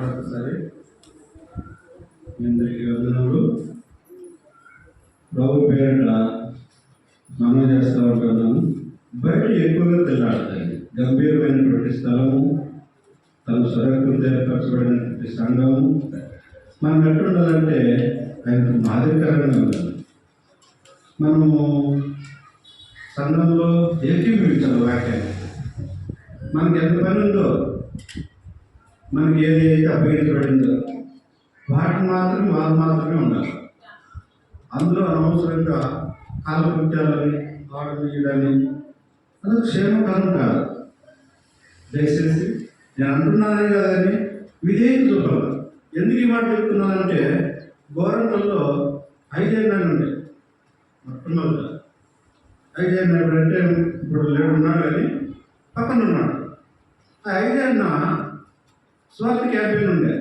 మరొకసారి మీ అందరికీ వందనములు. ప్రభు పేరిట మనం చేస్తూ ఉంటున్నాను. బయట ఎక్కువగా తెల్లాడుతాయి. గంభీరమైనటువంటి స్థలము, తన స్వరక్తం ఏర్పరచబడినటువంటి సంఘము మనం ఎట్టుండాలంటే ఆయనకు మాదిరికరంగా ఉండాలి. మనము సంఘంలో ఏకీభవించాలి. వాక్యాన్ని మనకి ఎంత పని ఉందో, మనకి ఏదైతే అప్పగించబడిందో వాటిని మాత్రమే ఉండాలి. అందులో అనవసరంగా కాలకృత్యాలని ఆడమీయడాన్ని అది క్షేమకరం కాదు. దయచేసి నేను అంటున్నానని కదని విధేయత చూపాలి. ఎందుకు ఈ మాట చెప్తున్నానంటే గోరంటల్లో 5 ఏళ్ళు ఉండే మొట్టమొదట 5 ఏళ్ళు అంటే ఇప్పుడు లేడు ఉన్నాడు, కానీ పక్కన ఉన్నాడు. ఆ 5 ఏళ్ళ స్వార్థ క్యాంపెయిన్ ఉండే.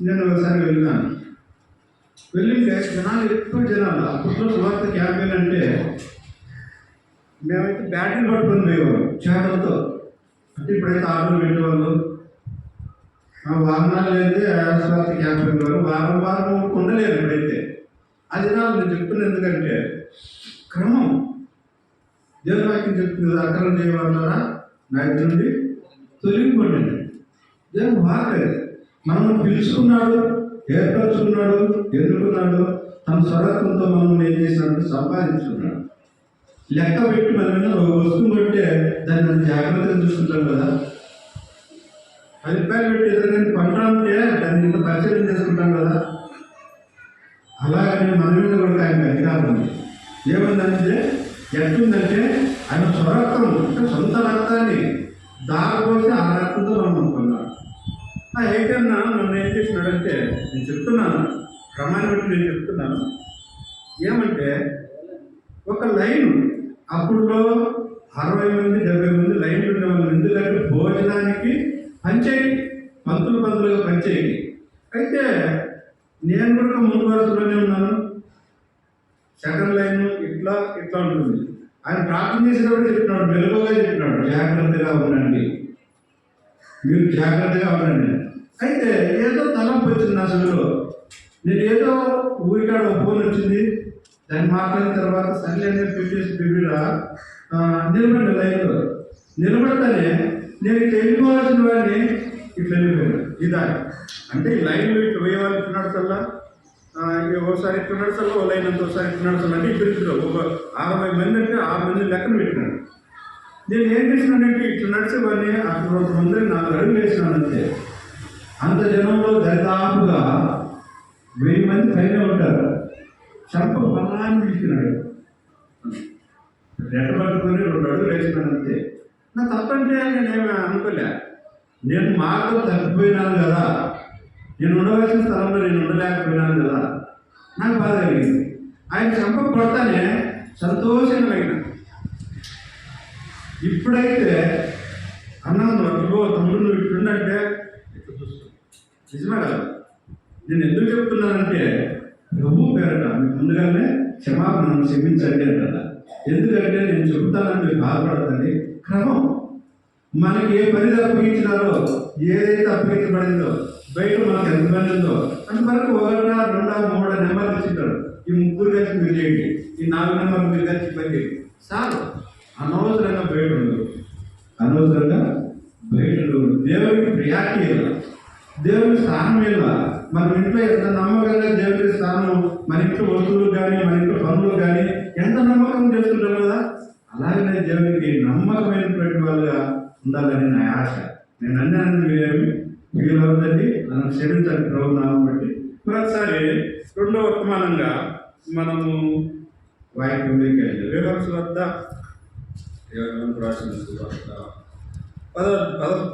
నేను ఒకసారి వెళ్ళింటే జనాలు ఎక్కువ జనాలు. అప్పట్లో స్వార్థ క్యాంపెయిన్ అంటే మేమైతే బ్యాటరీ పట్టుకొని పోయేవాళ్ళం చేపలతో. అంటే ఇప్పుడైతే ఆటోలు పెట్టేవాళ్ళు, వాహనాలు అయితే స్వార్థ క్యాంపెయిన్ వారు వారం ఉండలేదు. ఇప్పుడైతే అది నేను చెప్తున్నా. ఎందుకంటే క్రమం దేవుని వాక్యం చెప్తుంది కదా, అక్రమం చేయవాళ్ళరా నా దగ్గర నుండి తొలగిపోండి. దేవుని వాక్యం మనల్ని పిలుచుకున్నాడు, ఏర్పరచుకున్నాడు, ఎన్నుకున్నాడు. తన స్వరత్వంతో మనం ఏం చేసినట్టు సంపాదించుకున్నాడు. లెక్క పెట్టి మన ఒక వస్తువు కొట్టే దాన్ని మనం జాగ్రత్తగా చూసుకుంటాం కదా. 10 రూపాయలు పెట్టి ఎదురుగానే పంటాలంటే దాన్ని ఇంత పరిచయం చేసుకుంటాం కదా. అలాగనే మన మీద కూడా ఆయన అధికారం ఉంది. ఏమందంటే ఎట్టుందంటే ఆయన స్వరత్వం అంటే సొంత రక్తాన్ని దారిపోసి ఆ రక్తంతో మనం అనుకున్నాడు. ఆ ఏకన్నా నన్ను ఏం చేసినాడంటే, నేను చెప్తున్నాను క్రమాన్ని బట్టి నేను చెప్తున్నాను. ఏమంటే ఒక లైన్ అప్పుడులో 60 మంది 70 మంది లైన్లు ఉండేవాళ్ళు. ఎందుకంటే భోజనానికి పంచేయి, పంతులుగా పంచేయి. అయితే నేను కూడా ముందు వరుసలోనే ఉన్నాను. సెకండ్ లైన్ ఇట్లా ఉంటుంది. ఆయన ప్రార్థన చేసేటప్పుడు చెప్పినాడు, మెలుగుగా చెప్పినాడు, జాగ్రత్తగా ఉండండి, మీరు జాగ్రత్తగా ఉండండి. అయితే ఏదో తలంపు వచ్చింది నా అసలు. నేను ఏదో ఊరికాడ ఫోన్ వచ్చింది, దాన్ని మాట్లాడిన తర్వాత సర్లే పెట్టేసి బిడ్డ నిలబడి లైన్లో నిలబడతానే నేను ఇట్లా వెళ్ళిపోవాల్సిన వాడిని ఇట్లా వెళ్ళిపోయాను. ఇదా అంటే ఈ లైన్లో ఇట్లా పోయేవాళ్ళు ఇట్లా నడచల్లా, ఒకసారి ఇట్లా నడచల్లా, ఓ లైన్ అంతా ఒకసారి ఇట్లా నడచాలి. అంటే ఇద్దరు ఒక 60 మంది అంటే 6 మంది లెక్కను పెట్టినాడు. నేను ఏం చేసినానంటే ఇట్లా నడిచేవాడిని అక్కడ 2 మంది 4 అడుగులు వేసినానంటే అంత జనంలో దరిదాపుగా 1000 మంది పైన ఉంటారు. చంప బలాన్ని పిలిచినాడు. రెట్ట పట్టుకొని 2 అడుగులు వేసినానంతే. నా తప్పంటే నేనేమి అనుకోలే. నేను మార్గం తప్పిపోయినాను కదా, నేను ఉండవలసిన స్థలంలో నేను ఉండలేకపోయినాను కదా, నాకు బాధ కలిగింది. ఆయన చంప కొడతానే సంతోషంగా అయినా. ఇప్పుడైతే అన్నాను, అదిగో తమ్ముడు నువ్వు ఇట్లుండంటే నిజమే కదా. నేను ఎందుకు చెప్తున్నానంటే ప్రభు పేరట మీకు ముందుగానే క్షమాపణ క్షమించండి అంటారా. ఎందుకంటే నేను చెప్తానని మీరు బాధపడతండి. క్రమం మనకి ఏ పని అప్పగించినారో, ఏదైతే అప్పగించబడిందో, బయట మనకు ఎంత పని ఉందో అంతవరకు 1, 2, 3 నెంబర్లు ఇచ్చింటారు. ఈ 3 కలిసి మీరు చేయండి, ఈ 4 నెంబర్లు మీరు కలిసి పని చేయండి చాలు. అనవసరంగా బయట ఉండదు, దేవుడికి ప్రియారిటీ ఇలా, దేవుడి స్థానం ఇలా. మన ఇంట్లో ఎంత నమ్మకంగా దేవుడి స్థానం, మన ఇంట్లో వస్తువులు కానీ మన ఇంట్లో పనులు కానీ ఎంత నమ్మకం చేస్తుంటాం కదా. అలాగనే దేవుడికి నమ్మకమైనటువంటి వాళ్ళుగా ఉండాలని నా ఆశ. నేను అన్నాను, వీలు అవుతుంది, నన్ను క్షమించాలి ప్రభు నామం బట్టి. మరొకసారి 2వ వర్తమానంగా మనము వాక్యంలోకి వెళ్ళి యోహాను వద్ద రాసిన సువార్త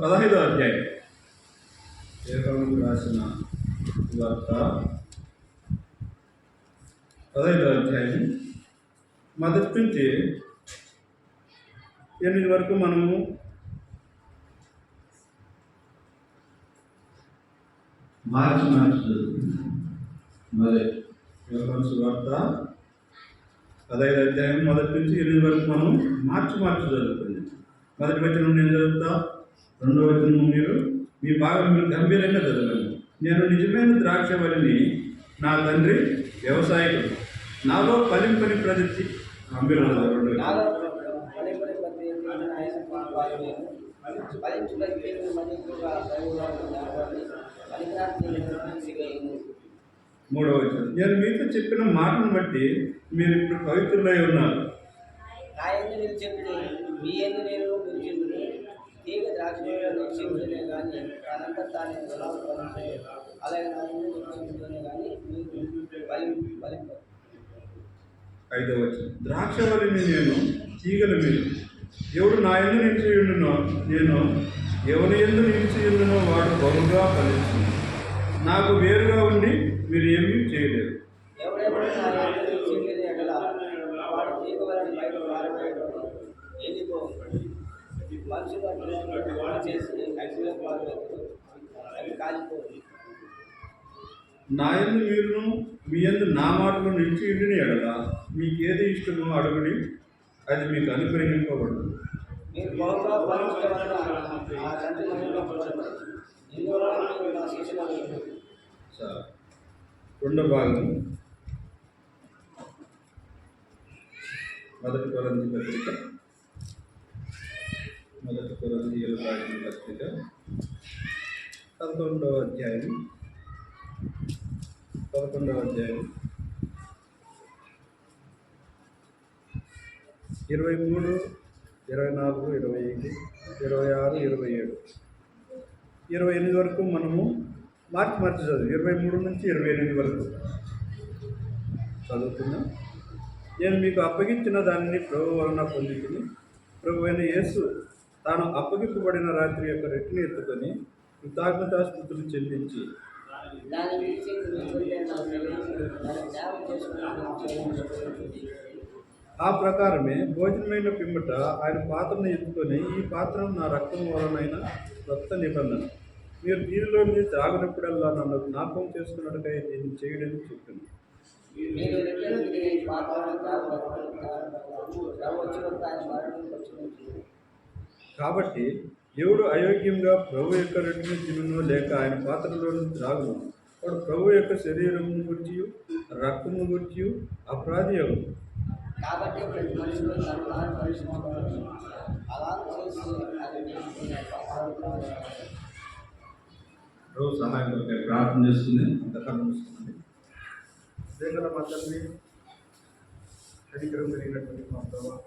15వ అధ్యాయం. యోహాను రాసిన సువార్త 15వ అధ్యాయం మొదటి నుంచి 8 వరకు మనము మార్చి మొదటి యోహాను సువార్త 15వ అధ్యాయం మొదటి నుంచి 8 వరకు మనం మార్చి చదువుతుంది. మొదటి వచనం నేను చదువుతా, 2వ వచనం మీరు మీ భాగం మీరు గంభీరంగా చదవండి. నేను నిజమైన ద్రాక్షవల్లిని, నా తండ్రి వ్యవసాయకుడు. నాలో ఫలింపని ప్రతి గంభీరంగా చదవండి. నాలో ఫలింపని ప్రతి ఆయన పాల్గొను. ఫలించుటకు మరి ఎక్కువగా పనికిరాని సిగను. మూడవ వచనం, నేను మీతో చెప్పిన మాటను బట్టి మీరు ఇప్పుడు పవిత్రులై ఉన్నారు. నా యందు నిలిచింది, మీ యందు నేను నిలిచింది. తీగ ద్రాక్షలో నిలిచిందనే కానీ తనంతా తానే అలాగే నా యందు నిలిచిందనే కానీ మీకు ఫలింపదు. ఐదవ వచనం, ద్రాక్షవల్లిని నేను, తీగలు మీరు. ఎవడు నా యందు నిలిచి ఉండునో, నేను ఎవరి యందు నిలిచి ఉండునో వాడు బహుగా ఫలించును. నాకు వేరుగా ఉండి మీరు ఏమీ చేయలేరు. ఎవడెవడు నా యందు నిలిచిందని ఎడల వాడు తీగ వలన బయట పారబోయేవాడు వెళ్ళిపోవాలి. మనుషులు అట్లా చేసి అగ్నిలో పాల్గొంటారు, అవి కాలిపోయి. నా యందు మీరును, మీ యందు నా మాటలు నిలిచి ఉండిన ఎడల మీకేది ఇష్టమో అడుగుడి, అది మీకు అనుగ్రహింపబడదు. మీరు బహుగా ఫలించడం వలన ఆ తండ్రి మహిమపరచబడదు. ఇందువలన మీరు నా శిష్యులు. సార్ రెండో భాగం, మొదటి కొరింథీ పత్రిక 11వ అధ్యాయం 23, 24, 25, 26, 27, 28 వరకు మనము మార్చి చదువు. 23 నుంచి 28 వరకు చదువుతున్నాం. నేను మీకు అప్పగించిన దానిని ప్రభు వలన పొందుకుని, ప్రభు అయిన యేసు తాను అప్పగింపబడిన రాత్రి యొక్క రెట్టిని ఎత్తుకొని కృతజ్ఞతాస్తుతులు చెల్లించి ఆ ప్రకారమే భోజనమైన పిమ్మట ఆయన పాత్రను ఎత్తుకొని, ఈ పాత్రను నా రక్తం వలనైన కొత్త నిబంధన, మీరు దీనిలో మీరు త్రాగినప్పుడల్లా నన్ను జ్ఞాపకం చేసుకున్నట్టుగా దీన్ని చేయడని చెప్పింది. కాబట్టి ఎవడు అయోగ్యంగా ప్రభు యొక్క రొట్టెను తినునో లేక ఆయన పాత్రలోని త్రాగును, వాడు ప్రభు యొక్క శరీరమును గురించి రక్తమును గురించి అపరాధి అవ్వదు. కాబట్టి ప్రభు సహాయం కొరకై ప్రార్థన చేస్తుంది. అంతకన్నా చూస్తుంది. దేగల మా తండ్రి, కనికరం కలిగినటువంటి మా ప్రభావ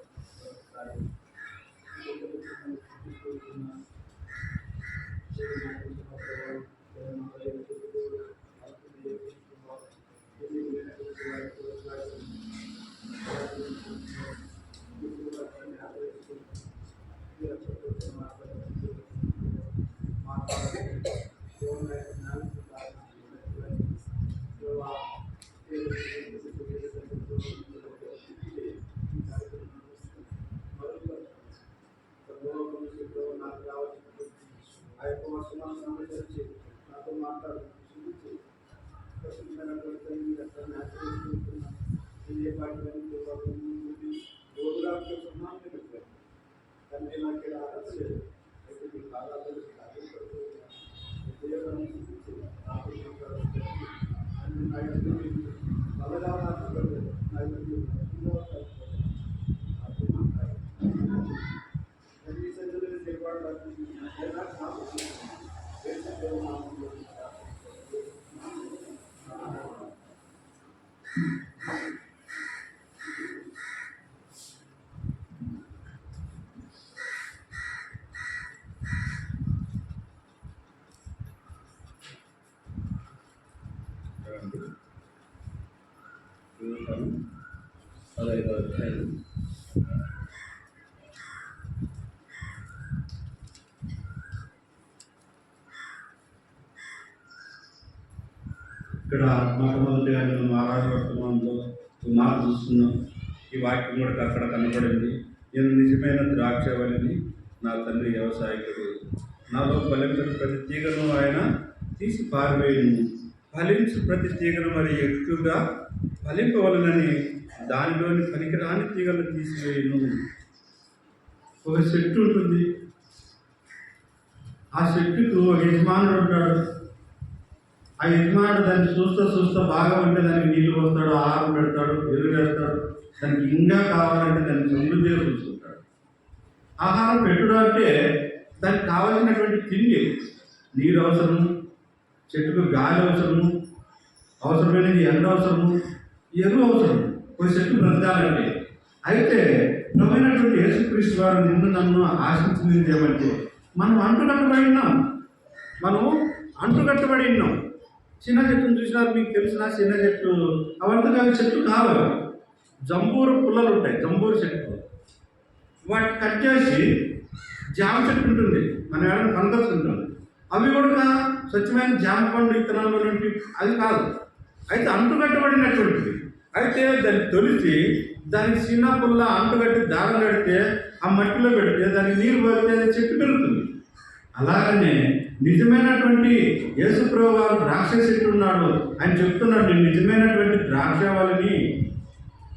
నాతో మాట్లాడు తండ్రి నాకు ఆరాధన లేదు, అయితే మీకు ఆరాధన ఇక్కడ మొట్టమొదటిగా మేము ఆరాధవర్తమానంలో మార్పు చూస్తున్నాం. ఈ వాక్యం కూడా అక్కడ కనపడింది. నేను నిజమైన ద్రాక్షవల్లిని, నా తండ్రి వ్యవసాయకుడు. నాలో ఫలించని ప్రతి తీగను ఆయన తీసి పారివేయును, ఫలించు ప్రతి తీగను మరి ఎక్కువగా ఫలింపవలనని దానిలోని పనికిరాని తీగలను తీసివేయును. ఒక చెట్టు ఉంటుంది, ఆ ఆ చెట్టుకు ఒక యజమానుడు ఉంటాడు. ఆ యజమానుడు దాన్ని చూస్తూ బాగా ఉంటే దానికి నీళ్లు పోస్తాడు, ఆహారం పెడతాడు, ఎరువు వేస్తాడు. దానికి ఇంకా కావాలంటే దాన్ని సమృద్ధిగా చూసుకుంటాడు. ఆహారం పెట్టుడు అంటే దానికి కావలసినటువంటి తిండి, నీరు అవసరము, చెట్టుకు గాలి అవసరము, అవసరమైనది ఎండ అవసరము, ఎరువు అవసరం ఒక చెట్టు బ్రతకాలంటే. అయితే ప్రమైనటువంటి యేసుక్రీస్తు వారు నిన్ను నన్ను ఆశించింది ఏమంటే మనం అంటుకట్టబడి ఉన్నాం. చిన్న చెట్టును చూసినారు, మీకు తెలిసిన చిన్న చెట్టు అవంతా చెట్లు కావాలి. జంబూరు పుల్లలు ఉంటాయి, జంబూరు చెట్లు. వాటిని కట్ చేసి జామ చెట్టు ఉంటుంది, మన ఏమైనా పంకస్ ఉంటుంది. అవి కూడా స్వచ్ఛమైన జామ పండు విత్తనాలు నుండి అది కాదు. అయితే అంటుకట్టబడినటువంటిది. అయితే దాన్ని తొలిచి దానికి చిన్న పుల్ల అంటుకట్టి దారం కడితే ఆ మట్టిలో పెడితే దానికి నీరు పడితే అది చెట్టు పెరుగుతుంది. అలాగనే నిజమైనటువంటి యేసుప్రభు వారు ద్రాక్ష చెట్టు ఉన్నాడు. ఆయన చెప్తున్నాడు, నేను నిజమైనటువంటి ద్రాక్షవాళిని,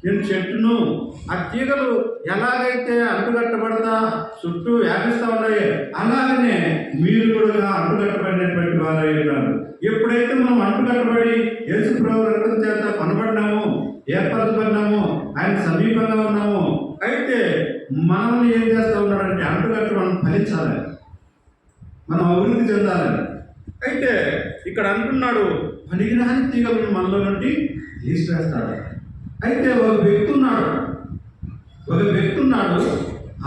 నేను చెట్టును. ఆ తీగలు ఎలాగైతే అంటుకట్టబడతా చుట్టూ వ్యాపిస్తూ ఉన్నాయో అలాగనే మీరు కూడా అంటుకట్టబడినటువంటి వారై ఉన్నారు. ఎప్పుడైతే మనం అంటుకట్టబడి యేసుప్రభు రక్తం చేత కనబడినామో, ఏర్పరచబడినామో, ఆయన సమీపంగా ఉన్నామో, అయితే మనల్ని ఏం చేస్తూ ఉన్నాడంటే అంటుకట్టు మనం ఫలించాలి, మనం అభివృద్ధి చెందాలని. అయితే ఇక్కడ అంటున్నాడు, పనికిరాని తీగలను మనలో నుండి తీసివేస్తాడు. అయితే ఒక వ్యక్తి ఉన్నాడు,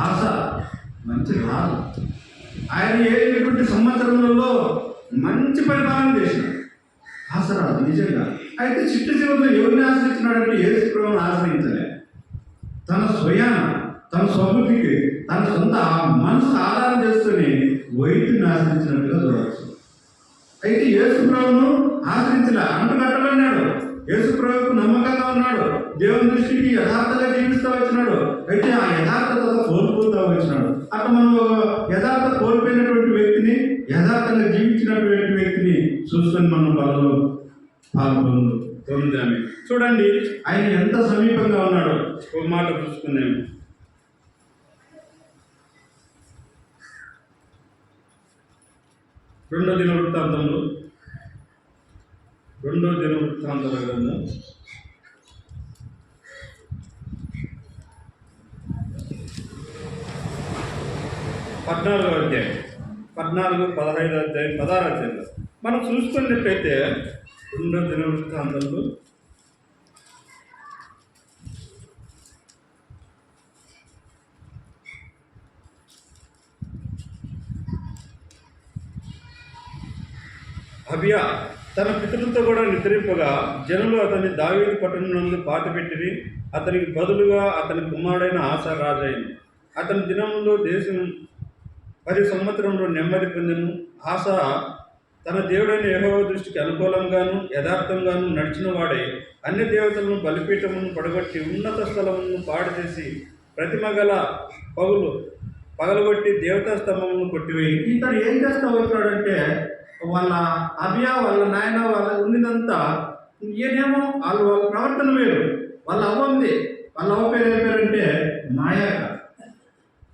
ఆశ మంచి రాదు. ఆయన ఏటువంటి సంవత్సరములలో మంచి పరిపాలన చేసినాడు, ఆశ రాదు నిజంగా. అయితే చిట్ట చివరిలో ఎవరిని ఆశ్రయించినాడంటే యేసుప్రభువుని ఆశ్రయించలే. తన స్వయాన, తన స్వబుద్ధికి, తన సొంత మనసు ఆధారం చేసుకుని వైద్యుని ఆశ్రయించినట్టుగా చూడవచ్చు. అయితే యేసుప్రభువును ఆశ్రయించలే, అంటుకట్టబడినాడు. యేసుప్రభువుకు నమ్మకంగా ఉన్నాడు, దేవుని దృష్టికి యథార్థంగా జీవిస్తూ వచ్చినాడు. అయితే ఆ యథార్థత కోల్పోతూ వచ్చినాడు. అట్లా మనం యథార్థత కోల్పోయినటువంటి వ్యక్తిని, యథార్థంగా జీవించినటువంటి వ్యక్తిని చూసుకొని మనం బలలో పొందాము. చూడండి ఆయన ఎంత సమీపంగా ఉన్నాడో ఒక మాట చూసుకున్నాము. రెండో దినవృత్తాంతముల గ్రంథం 14వ అధ్యాయం, 14, 15 అధ్యాయం, 16 అధ్యాయంలో మనం చూసుకున్నట్లయితే రెండో దినవృత్తాంతంలో అబియా తన పితరులతో కూడా నిద్రింపగా జనులు అతన్ని దావీదు పట్టణంలో పాతిపెట్టిరి. అతనికి బదులుగా అతని కుమారుడైన ఆసా రాజైన. అతని దినంలో దేశం 10 సంవత్సరంలో నెమ్మది పొందెను. ఆసా తన దేవుడైన యెహోవా దృష్టికి అనుకూలంగాను యథార్థంగాను నడిచిన వాడై అన్ని దేవతలను బలిపీఠమును పడగొట్టి ఉన్నత స్థలమును పాడు చేసి ప్రతిమ గల పగలగొట్టి దేవతా స్తంభమును కొట్టివేయి. ఇతడు ఏం చేస్తా వచ్చాడంటే వాళ్ళ అభియా, వాళ్ళ నాయన, వాళ్ళ ఉన్నదంతా ఈయనేమో వాళ్ళ ప్రవర్తన వేరు. వాళ్ళ అవ్వ ఉంది, వాళ్ళ అవ్వ పేరు ఏం పేరంటే మాయాక.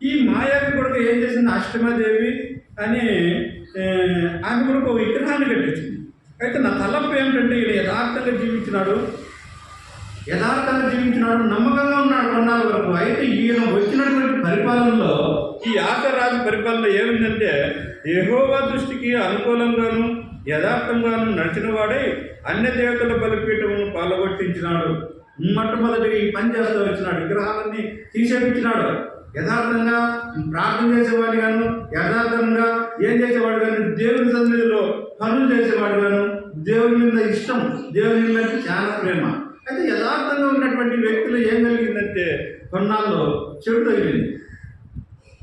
ఈ మాయాక కొడుకు ఏం చేసింది, అష్టమాదేవి అని ఆమె కొడుకు ఒక విగ్రహాన్ని కట్టించింది. అయితే నా తలపు ఏమిటంటే ఈయన యథార్థంగా జీవించినాడు, నమ్మకంగా ఉన్నాడు కొన్నాళ్ళ వరకు. అయితే ఈయన వచ్చినటువంటి పరిపాలనలో, ఈ ఆశరాజు పరిపాలన ఏమిందంటే యెహోవా దృష్టికి అనుకూలంగాను యథార్థంగాను నడిచిన వాడై అన్ని దేవతల బలిపీఠమును పాల్గొట్టించినాడు. మొట్టమొదటిగా ఈ పని చేస్తూ వచ్చినాడు, విగ్రహాలన్నీ తీసేపించినాడు. యథార్థంగా ప్రార్థన చేసేవాడు గాను, యథార్థంగా ఏం చేసేవాడు కానీ, దేవుని సన్నిధిలో పనులు చేసేవాడు గాను, దేవుని మీద ఇష్టం, దేవుని మీద చాలా ప్రేమ. అయితే యథార్థంగా ఉన్నటువంటి వ్యక్తులు ఏం కలిగిందంటే కొన్నాళ్ళు చెడు తగిలింది.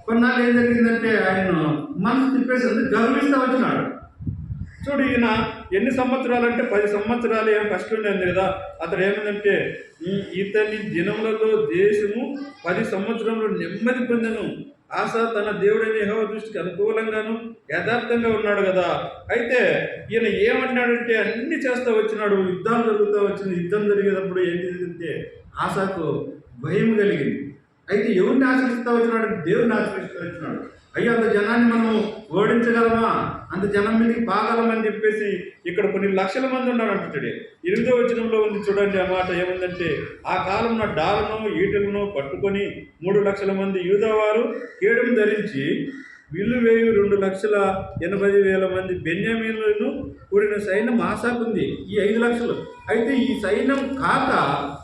కొన్నాళ్ళు ఏం జరిగిందంటే ఆయన మనసు తిప్పేసి గర్విస్తూ వచ్చినాడు. చూడు, ఈయన ఎన్ని సంవత్సరాలు అంటే 10 సంవత్సరాలు ఏం కష్టం లేదు కదా. అతడు ఏమిటంటే ఇతని దినములలో దేశము 10 సంవత్సరంలో నెమ్మది పొందెను. ఆశ తన దేవుడైన యెహోవా దృష్టికి అనుకూలంగాను యథార్థంగా ఉన్నాడు కదా. అయితే ఈయన ఏమంటున్నాడంటే అన్ని చేస్తూ వచ్చినాడు, యుద్ధాలు జరుగుతూ వచ్చింది. యుద్ధం జరిగేటప్పుడు ఏం జరిగిందంటే ఆశకు భయం కలిగింది. అయితే ఎవరిని ఆశ్రయిస్తూ వచ్చినాడు, దేవుడిని ఆశ్రయిస్తూ వచ్చినాడు. అయ్యో అంత జనాన్ని మనం ఓడించగలమా, అంత జనం మీదకి పాగలమని చెప్పేసి ఇక్కడ కొన్ని లక్షల మంది ఉన్నారంటే 8వ వచనంలో ఉంది చూడండి. ఆ మాట ఏముందంటే, ఆ కాలంలో డాలను ఈటలను పట్టుకొని 3,00,000 మంది యూదావారు కేడును ధరించి విల్లు వేయు 2,80,000 మంది బెన్యామీనులను కూడిన సైన్యం ఆసాకుంది. ఈ 5 లక్షలు అయితే ఈ సైన్యం కాక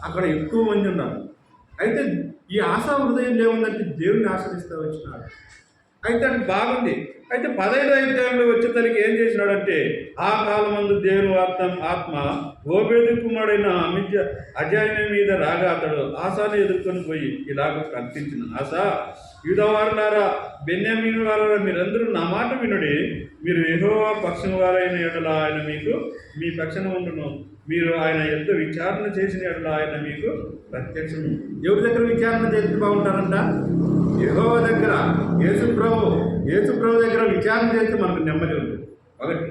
అక్కడ ఎక్కువ మంది ఉన్నారు. అయితే ఈ ఆశా హృదయం ఏముందంటే దేవుని ఆశ్రయిస్తూ వచ్చినాడు. అయితే అది బాగుంది. అయితే 15వ అధ్యాయంలో వచ్చేసరికి ఏం చేసినాడంటే, ఆ కాలమందు దేవుని ఆత్మ ఓబేదు కుమారుడైన అజాయన మీద రాగా అతడు ఆశాను ఎదుర్కొని పోయి ఇలాగ కల్పించిన, ఆశా యూదావారులారా బెన్యామీను వారులారా, మీరందరూ నా మాట వినుడి. మీరు యెహోవా పక్షం వారైన ఎడల ఆయన మీకు మీ పక్షాన ఉండును. మీరు ఆయన ఎంత విచారణ చేసిన ఎడల ఆయన మీకు ప్రత్యక్షం. ఎవరి దగ్గర విచారణ చేస్తే బాగుంటారంట? యెహోవా దగ్గర. యేసుప్రభు దగ్గర విచారణ చేస్తే మనకు నెమ్మది ఉంటుంది. ఒకటి,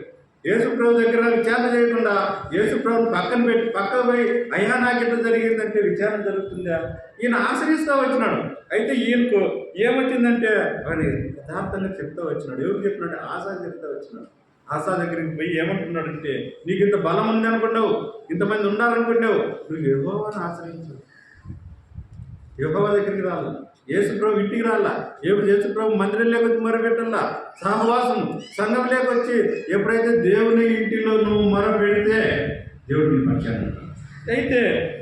యేసుప్రభు దగ్గర విచారణ చేయకుండా యేసుప్రభుని పక్కన పెట్టి పక్కకు పోయి అయ్యా నాకెట్లా జరిగిందంటే విచారణ జరుగుతుందా? ఈయన ఆశ్రయిస్తూ వచ్చినాడు. అయితే ఈయనకు ఏమొచ్చిందంటే ఆయన యథార్థంగా చెప్తూ వచ్చినాడు. ఎవరు చెప్పినాడు? ఆశా చెప్తూ వచ్చినాడు. ఆశా దగ్గరికి పోయి ఏమంటున్నాడంటే, నీకు ఇంత బలం ఉంది అనుకున్నావు, ఇంతమంది ఉన్నారనుకున్నావు, నువ్వు యెహోవాను ఆశ్రయించు. యెహోవా దగ్గరికి రాలా, యేసుప్రభు ఇంటికి రాలా, యేసుప్రభు మందిరం లేకొచ్చి మొరపెట్టాలా, సహవాసం సంఘం లేకొచ్చి ఎప్పుడైతే దేవుని ఇంటిలో నువ్వు మొరపెడితే దేవుడు నీ పక్షాన. అయితే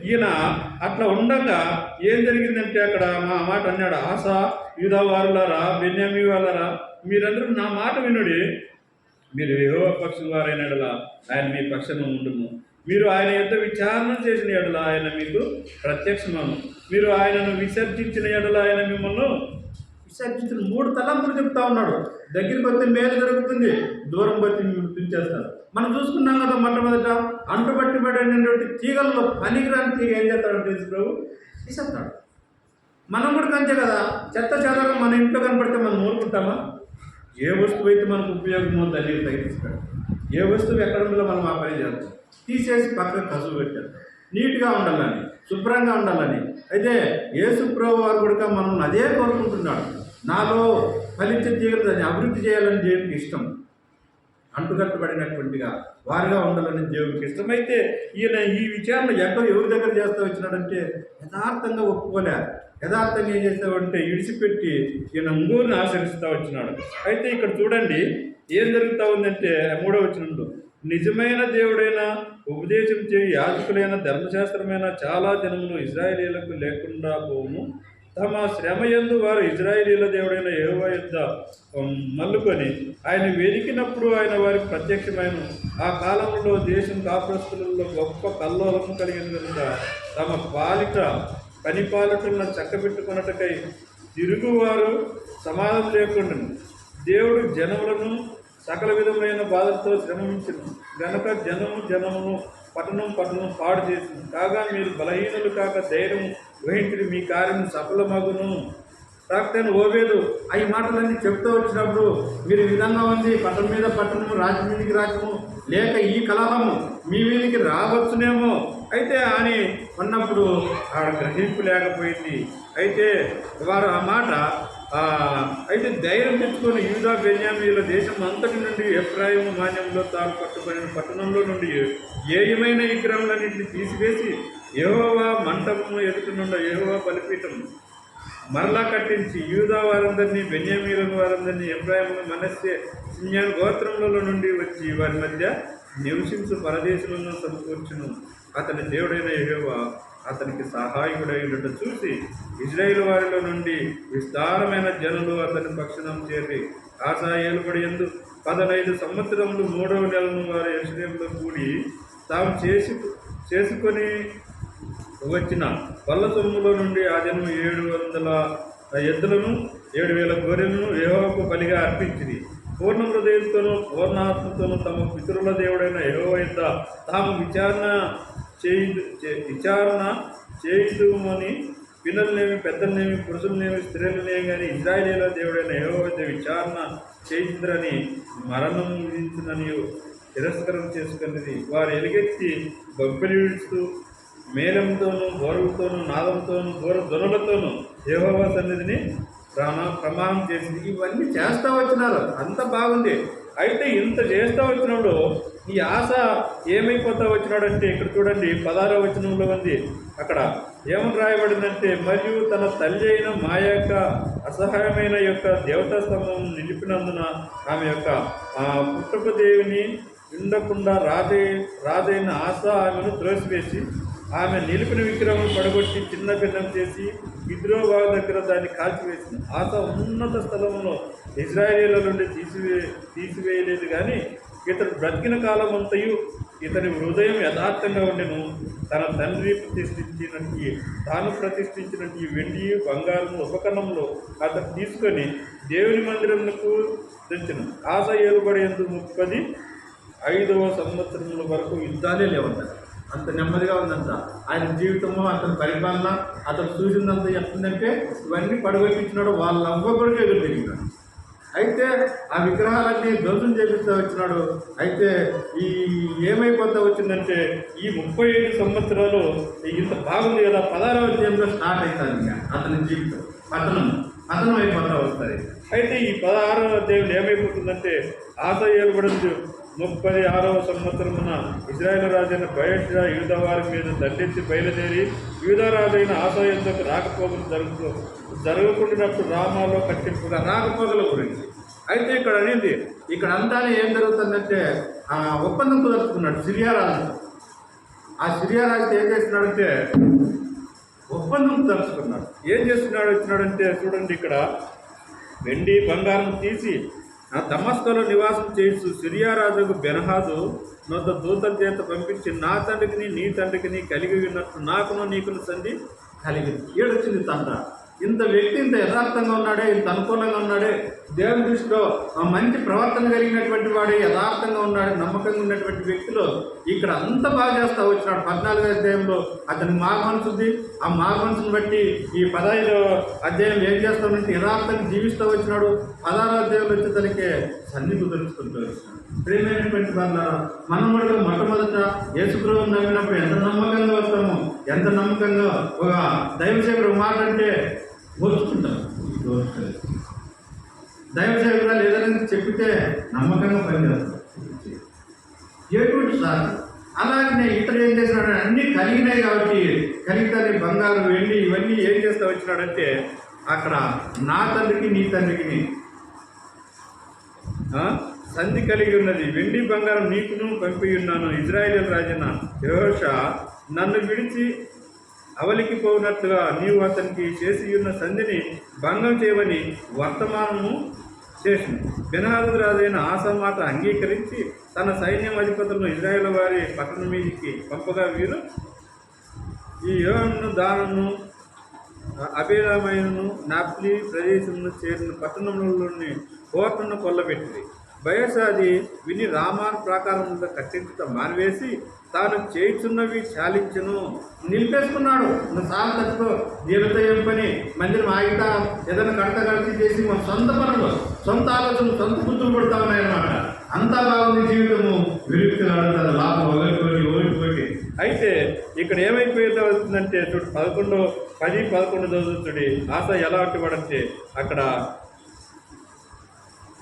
ఈయన అట్లా ఉండగా ఏం జరిగిందంటే అక్కడ మా మాట అన్నాడు, ఆశా యూదావారులారా బెన్యామీ వాళ్ళారా, మీరందరూ నా మాట వినుడి. మీరు యెహోవా పక్షం వారైన ఎడల ఆయన మీ పక్షాన ఉండును. మీరు ఆయన యొక్క విచారణ చేసిన ఎడల ఆయన మీకు ప్రత్యక్షమను. మీరు ఆయనను విసర్జించిన ఎడల ఆయన మిమ్మల్ని విసర్జించిన. 3 తలంపులు చెప్తా ఉన్నాడు. దగ్గరికి వస్తే మేలు జరుగుతుంది, దూరం పోతే మిమ్మల్ని తుంచేస్తారు. మనం చూసుకున్నాం కదా, మొట్టమొదట అంటుబట్టి పడినటువంటి తీగల్లో పనికిరాని తీగ ఏం చేస్తాడు ప్రభు? తీసేస్తాడు. మనం కూడా కంచే కదా, చెత్త చెదరం మన ఇంట్లో కనపడితే మనం ఊరుకుంటామా? ఏ వస్తువు అయితే మనకు ఉపయోగమో దాన్ని తగ్గిస్తాడు. ఏ వస్తువు ఎక్కడ ఉందో మనం ఆ పని చేస్తాం. తీసేసి పక్కన కసువు పెట్టారు, నీట్గా ఉండాలని, శుభ్రంగా ఉండాలని. అయితే యేసుప్రభు వారు కూడా మనం అదే కోరుకుంటున్నాడు. నాలో ఫలించే తీగలు దాన్ని అభివృద్ధి చేయాలని దేవునికి ఇష్టం. అంటుకట్టబడినటువంటిగా వారిగా ఉండాలని దేవునికి ఇష్టమైతే ఈయన ఈ విచారణ ఎవరి దగ్గర చేస్తూ వచ్చినాడంటే యథార్థంగా ఒప్పుకోలే. యథార్థంగా ఏం చేస్తామంటే ఇడిచిపెట్టి ఈయన ఇంగూరిని ఆచరిస్తూ వచ్చినాడు. అయితే ఇక్కడ చూడండి ఏం జరుగుతూ ఉందంటే 3వ వచనంలో, నిజమైన దేవుడైన ఉపదేశం చేయి యాజకులైన ధర్మశాస్త్రమైన చాలా దినములు ఇశ్రాయేలీయులకు లేకుండా పోవును. తమ శ్రమయందు వారు ఇశ్రాయేలీయుల దేవుడైన యెహోవా యొద్ద మల్లుకొని ఆయన వెతికినప్పుడు ఆయన వారికి ప్రత్యక్షమైన. ఆ కాలంలో దేశం కాపురస్తులలో గొప్ప కల్లోలము కలిగిన కనుక తమ పనిపాలకులను చక్కబెట్టుకున్నట్టుకై తిరుగువారు సమాధానం లేకుండా దేవుడు జనములను సకల విధమైన బాధలతో శ్రమించను గనక జనమును పట్టణం పాడు చేసింది. కాగా మీరు బలహీనులు కాక ధైర్యం వహించి మీ కార్యం సఫలమగును. ప్రవక్తైన ఓబేదు ఈ మాటలన్నీ చెప్తూ వచ్చినప్పుడు మీరు ఈ విధంగా ఉంది, పట్టణం మీద పట్టణము, రాజ్యం మీదకి రాజ్యము, లేక ఈ కలహము మీ మీదకి రావచ్చునేమో అయితే అని అన్నప్పుడు ఆడ గ్రహింపు లేకపోయింది. అయితే వారు ఆ మాట అయితే ధైర్యం తెచ్చుకొని యూదా బెన్యామీయుల దేశం అంతటి నుండి ఎఫ్రాయిము మాన్యంలో తాను పట్టుబడిన పట్టణంలో నుండి ఏయమైన విగ్రహములన్నింటినీ తీసివేసి యెహోవా మంటపము ఎదుటినుండ యెహోవా బలిపీఠం మరలా కట్టించి యూదా వారందరినీ బెన్యామీయుల వారందరినీ ఎఫ్రాయిము మనస్సే సిమ్యోను గోత్రములలో నుండి వచ్చి వారి మధ్య నివసించు పరదేశులను సమకూర్చును. అతని దేవుడైన యెహోవా అతనికి సహాయకుడైనట్టు చూసి ఇశ్రాయేలు వారిలో నుండి విస్తారమైన జనులు అతని పక్షం చేరి ఆసా ఏలుబడి యందు 15 సంవత్సరములు 3వ నెలను వారు యెరూషలేములో కూడి తాము చేసుకొని వచ్చిన పళ్ళ సొమ్ములో నుండి ఆ జనం 700 ఎద్దులను 7,000 గొర్రెలను యెహోవాకు బలిగా అర్పించింది. పూర్ణ హృదయంతోనూ పూర్ణ ఆత్మతోనూ తమ పితరుల దేవుడైన యెహోవా యొద్ద తాము విచారణ చేయుదుమని పిల్లలనేమి పెద్దలనేమి పురుషులనేమి స్త్రీలనేమి కానీ ఇశ్రాయేలీయుల దేవుడైన యెహోవా యొద్ద విచారణ చేయించరని మరణం విధించునని తిరస్కారం చేసుకున్నది. వారు ఎలుగెత్తి బొబ్బిలిస్తూ మేళంతోనూ గౌరవంతోనూ నాదంతోనూ ఘోర ధ్వనులతోనూ యెహోవా సన్నిధిని ప్రమాణం చేసింది. ఇవన్నీ చేస్తూ వచ్చినారు, అంత బాగుంది. అయితే ఇంత చేస్తూ వచ్చినప్పుడు ఈ ఆశ ఏమైపోతా వచ్చినాడంటే ఇక్కడ చూడండి 16వ వచనంలో ఉంది. అక్కడ ఏమని రాయబడిందంటే, మరియు తన తల్లి అయిన మా యొక్క అసహాయమైన యొక్క దేవతా స్తంభం నిలిపినందున ఆమె యొక్క పుట్టపు దేవిని ఉండకుండా రాజైన ఆశ ఆమెను త్రోసివేసి ఆమె నిలిపిన విగ్రహం పడగొట్టి చిన్న భిన్నం చేసి గిద్రోబాగు దగ్గర దాన్ని కాల్చివేసింది. ఆశ ఉన్నత స్థలంలో ఇజ్రాయేలీల నుండి తీసివేయలేదు కానీ ఇతడు బ్రతికిన కాలం అంతయు ఇతని హృదయం యథార్థంగా ఉండెను. తన తండ్రి తాను ప్రతిష్ఠించినట్టు ఈ వెండి బంగారం ఉపకరణంలో అతను తీసుకొని దేవుని మందిరమునకు తెచ్చెను. ఆశ ఏలుబడేందు 35వ సంవత్సరముల వరకు యుద్ధాలే లేవంటారు. అంత నెమ్మదిగా ఉందంట ఆయన జీవితము, అతని పరిపాలన, అతను చూసిందంత ఎట్లుందంటే ఇవన్నీ పడగొట్టించినాడు. వాళ్ళ అవ్వబడికి ఎదురు తిరిగినాడు. అయితే ఆ విగ్రహాలన్నీ ధ్వంసం చేపిస్తూ వచ్చినాడు. అయితే ఈ ఏమైపోతా వచ్చిందంటే ఈ 35 సంవత్సరాలు ఇంత బాగుంది కదా, 16వ అధ్యాయంలో స్టార్ట్ అవుతుంది. ఇంకా అతని జీవితం పతనం అయిపోతా వస్తుంది. అయితే ఈ 16వ అధ్యాయంలో ఏమైపోతుందంటే ఆశ ఏర్పడింది 36వ సంవత్సరమున ఇజ్రాయేలు రాజైన బయట యూదా వారి మీద దండెత్తి బయలుదేరి యూదా రాజైన ఆశ యుద్ధకు రాకపోకలు జరగకుండానప్పుడు రామాలో కట్టింపుగా రాకపోకల గురించి. అయితే ఇక్కడ అనేది ఇక్కడ అంతానే ఏం జరుగుతుందంటే ఒప్పందం కుదుర్చుకున్నాడు సిరియా రాజు. ఆ సిరియా రాజు ఏం చేస్తున్నాడంటే ఒప్పందం కుదుర్చుకున్నాడు. ఏం వచ్చినాడంటే చూడండి, ఇక్కడ వెండి బంగారం తీసి దమస్కులో నివాసం చేస్తూ సిరియా రాజుకు బెన్హాదు నొద్ద దూతల చేత పంపించి నా తండ్రికి నీ తండ్రికి కలిగి ఉన్నట్టు నాకును నీకును సంధి కలిగింది. ఏడొచ్చింది తండ్రి. ఇంత వ్యక్తి ఇంత యథార్థంగా ఉన్నాడే, ఇంత అనుకూలంగా ఉన్నాడే, దేవుని దృష్టిలో మంచి ప్రవర్తన కలిగినటువంటి వాడే, యథార్థంగా ఉన్నాడు, నమ్మకంగా ఉన్నటువంటి వ్యక్తులు ఇక్కడ అంత బాగా చేస్తూ వచ్చినాడు. 14వ అధ్యాయంలో అతని మారు మనసుంది. ఆ మారు మనసును బట్టి ఈ 15వ అధ్యాయంలో ఏం చేస్తామంటే యథార్థంగా జీవిస్తూ వచ్చినాడు. 16వ అధ్యాయంలో వచ్చేసరికి సన్నిధి తెలుసుకుంటూ వచ్చినాడు. ప్రేమైనటువంటి వాళ్ళ మనం కూడా మొట్టమొదట యేసుప్రభువును నమ్మినప్పుడు ఎంత నమ్మకంగా వస్తామో, ఎంత నమ్మకంగా ఒక దైవసేవుడు మాట అంటే ఓర్చుకుంటాం. దైవసేవుడు ఏదైనా చెప్పితే నమ్మకంగా పనిచేస్తాం. ఎటువంటి సార్ అలాగే ఇతడు ఏం చేసినాడు, అన్నీ కలిగినాయి కాబట్టి కలిగితే బంగారు వెండి ఇవన్నీ ఏం చేస్తా వచ్చినాడంటే అక్కడ నా తండ్రికి నీ తండ్రికి సంధి కలిగి ఉన్నది. వెండి బంగారం నీకును పంపి ఉన్నాను. ఇజ్రాయేలు రాజైన యెహోషా నన్ను విడిచి అవలికి పోనట్లుగా నీవు అతనికి చేసి ఉన్న సంధిని భంగం చేయమని వర్తమానము చేసింది. బెన్హాదు రాజైన ఆశ మాట అంగీకరించి తన సైన్యం అధిపతులను ఇజ్రాయేల్ వారి పట్టణం మీదకి పంపగా వీరు ఈ యోను దానను అబేలామైనను నాప్లి ప్రదేశంలో చేరిన పట్టణంలోని కోటను కొల్లబెట్టింది. బయసాది విని రామాను ప్రాకారంలో కట్టించడం మానివేసి తాను చేయుచున్నవి చాలించను నిలిపేసుకున్నాడు. సార్ తట్టుకో జీవిత ఏం పని మందిరం ఆగితా ఏదైనా కలిసి చేసి మన సొంత పనులు, సొంత ఆలోచనలు, సొంత బుద్ధులు పడతా ఉన్నాయన్నమాట. అంతా బాగుంది జీవితము. విరుక్తులు తన లాభం ఓడిపోయి అయితే ఇక్కడ ఏమైపోయేదో అవుతుందంటే చూడు 10-11 చదువుతుడి ఆశ ఎలాంటి వాడంటే అక్కడ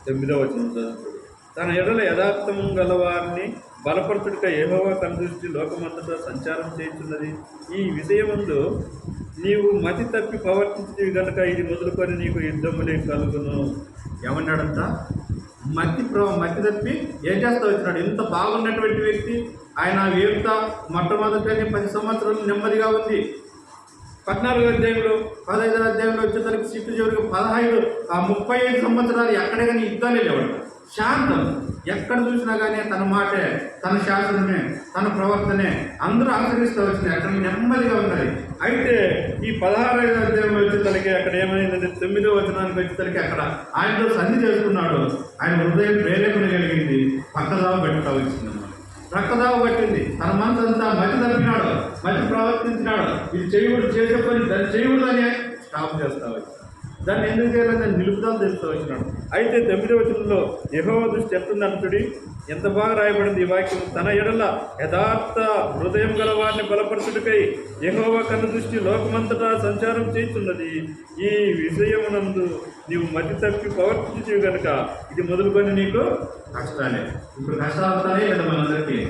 9వ వచనం చదువుతుడు. తన ఎడల యథార్థము గలవారిని బలపరచుడుక యెహోవా తన దృష్టి లోకమంతటా సంచారం చేస్తున్నది. ఈ విషయమందు నీవు మతి తప్పి ప్రవర్తించేవి కనుక ఇది మొదలుకొని నీకు యుద్ధములే కలుగును. ఏమన్నాడంట? మతి తప్పి ఏం చేస్తా వచ్చినాడు. ఇంత బాగున్నటువంటి వ్యక్తి ఆయన వేపుతా మొట్టమొదటి 10 సంవత్సరాలు నెమ్మదిగా ఉంది. 14వ అధ్యాయంలో 15వ అధ్యాయంలో వచ్చేసరికి చిట్టు చివరికి 35 సంవత్సరాలు ఎక్కడ కానీ యుద్ధాలే లేవంట. శాంతం ఎక్కడ చూసినా కానీ తన మాటే, తన శాసనమే, తన ప్రవర్తనే అందరూ అనుసరిస్తూ వచ్చినాయి. అక్కడ నెమ్మదిగా ఉన్నది. అయితే ఈ 16వ అధ్యాయంలో వచ్చేసరికి అక్కడ ఏమైందంటే 9వ వచనానికి వచ్చేసరికి అక్కడ ఆయనతో సంధి చేసుకున్నాడు. ఆయన హృదయం ప్రేరేపణ కలిగింది. పక్కదావ పెట్టుతా వచ్చింది. రక్తదావ పట్టింది. తన మనసు అంతా మతి తప్పినాడు, మతి ప్రవర్తించినాడు. ఇది చేయకూడదు, చేసే పని దాన్ని చేయకూడదు అని స్టాప్ చేస్తా వచ్చాడు. దాన్ని ఎందుకు చేయాలని దాన్ని నిలుపుదల తెలుస్తూ వచ్చినాడు. అయితే 9వ వచనంలో యెహోవా దృష్టి ఎట్లుందంటుడి, ఎంత బాగా రాయబడింది ఈ వాక్యం. తన ఎడల యథార్థ హృదయం గల వారిని బలపరచుటకై యెహోవా కన్ను దృష్టి లోకమంతటా సంచారం చేస్తున్నది. ఈ విషయమునందు నీవు మతి తప్పి ప్రవర్తించేవి కనుక ఇది మొదలుకొని నీకు కష్టాలే. ఇప్పుడు కష్టాలు వస్తానే కదా మనందరికీ.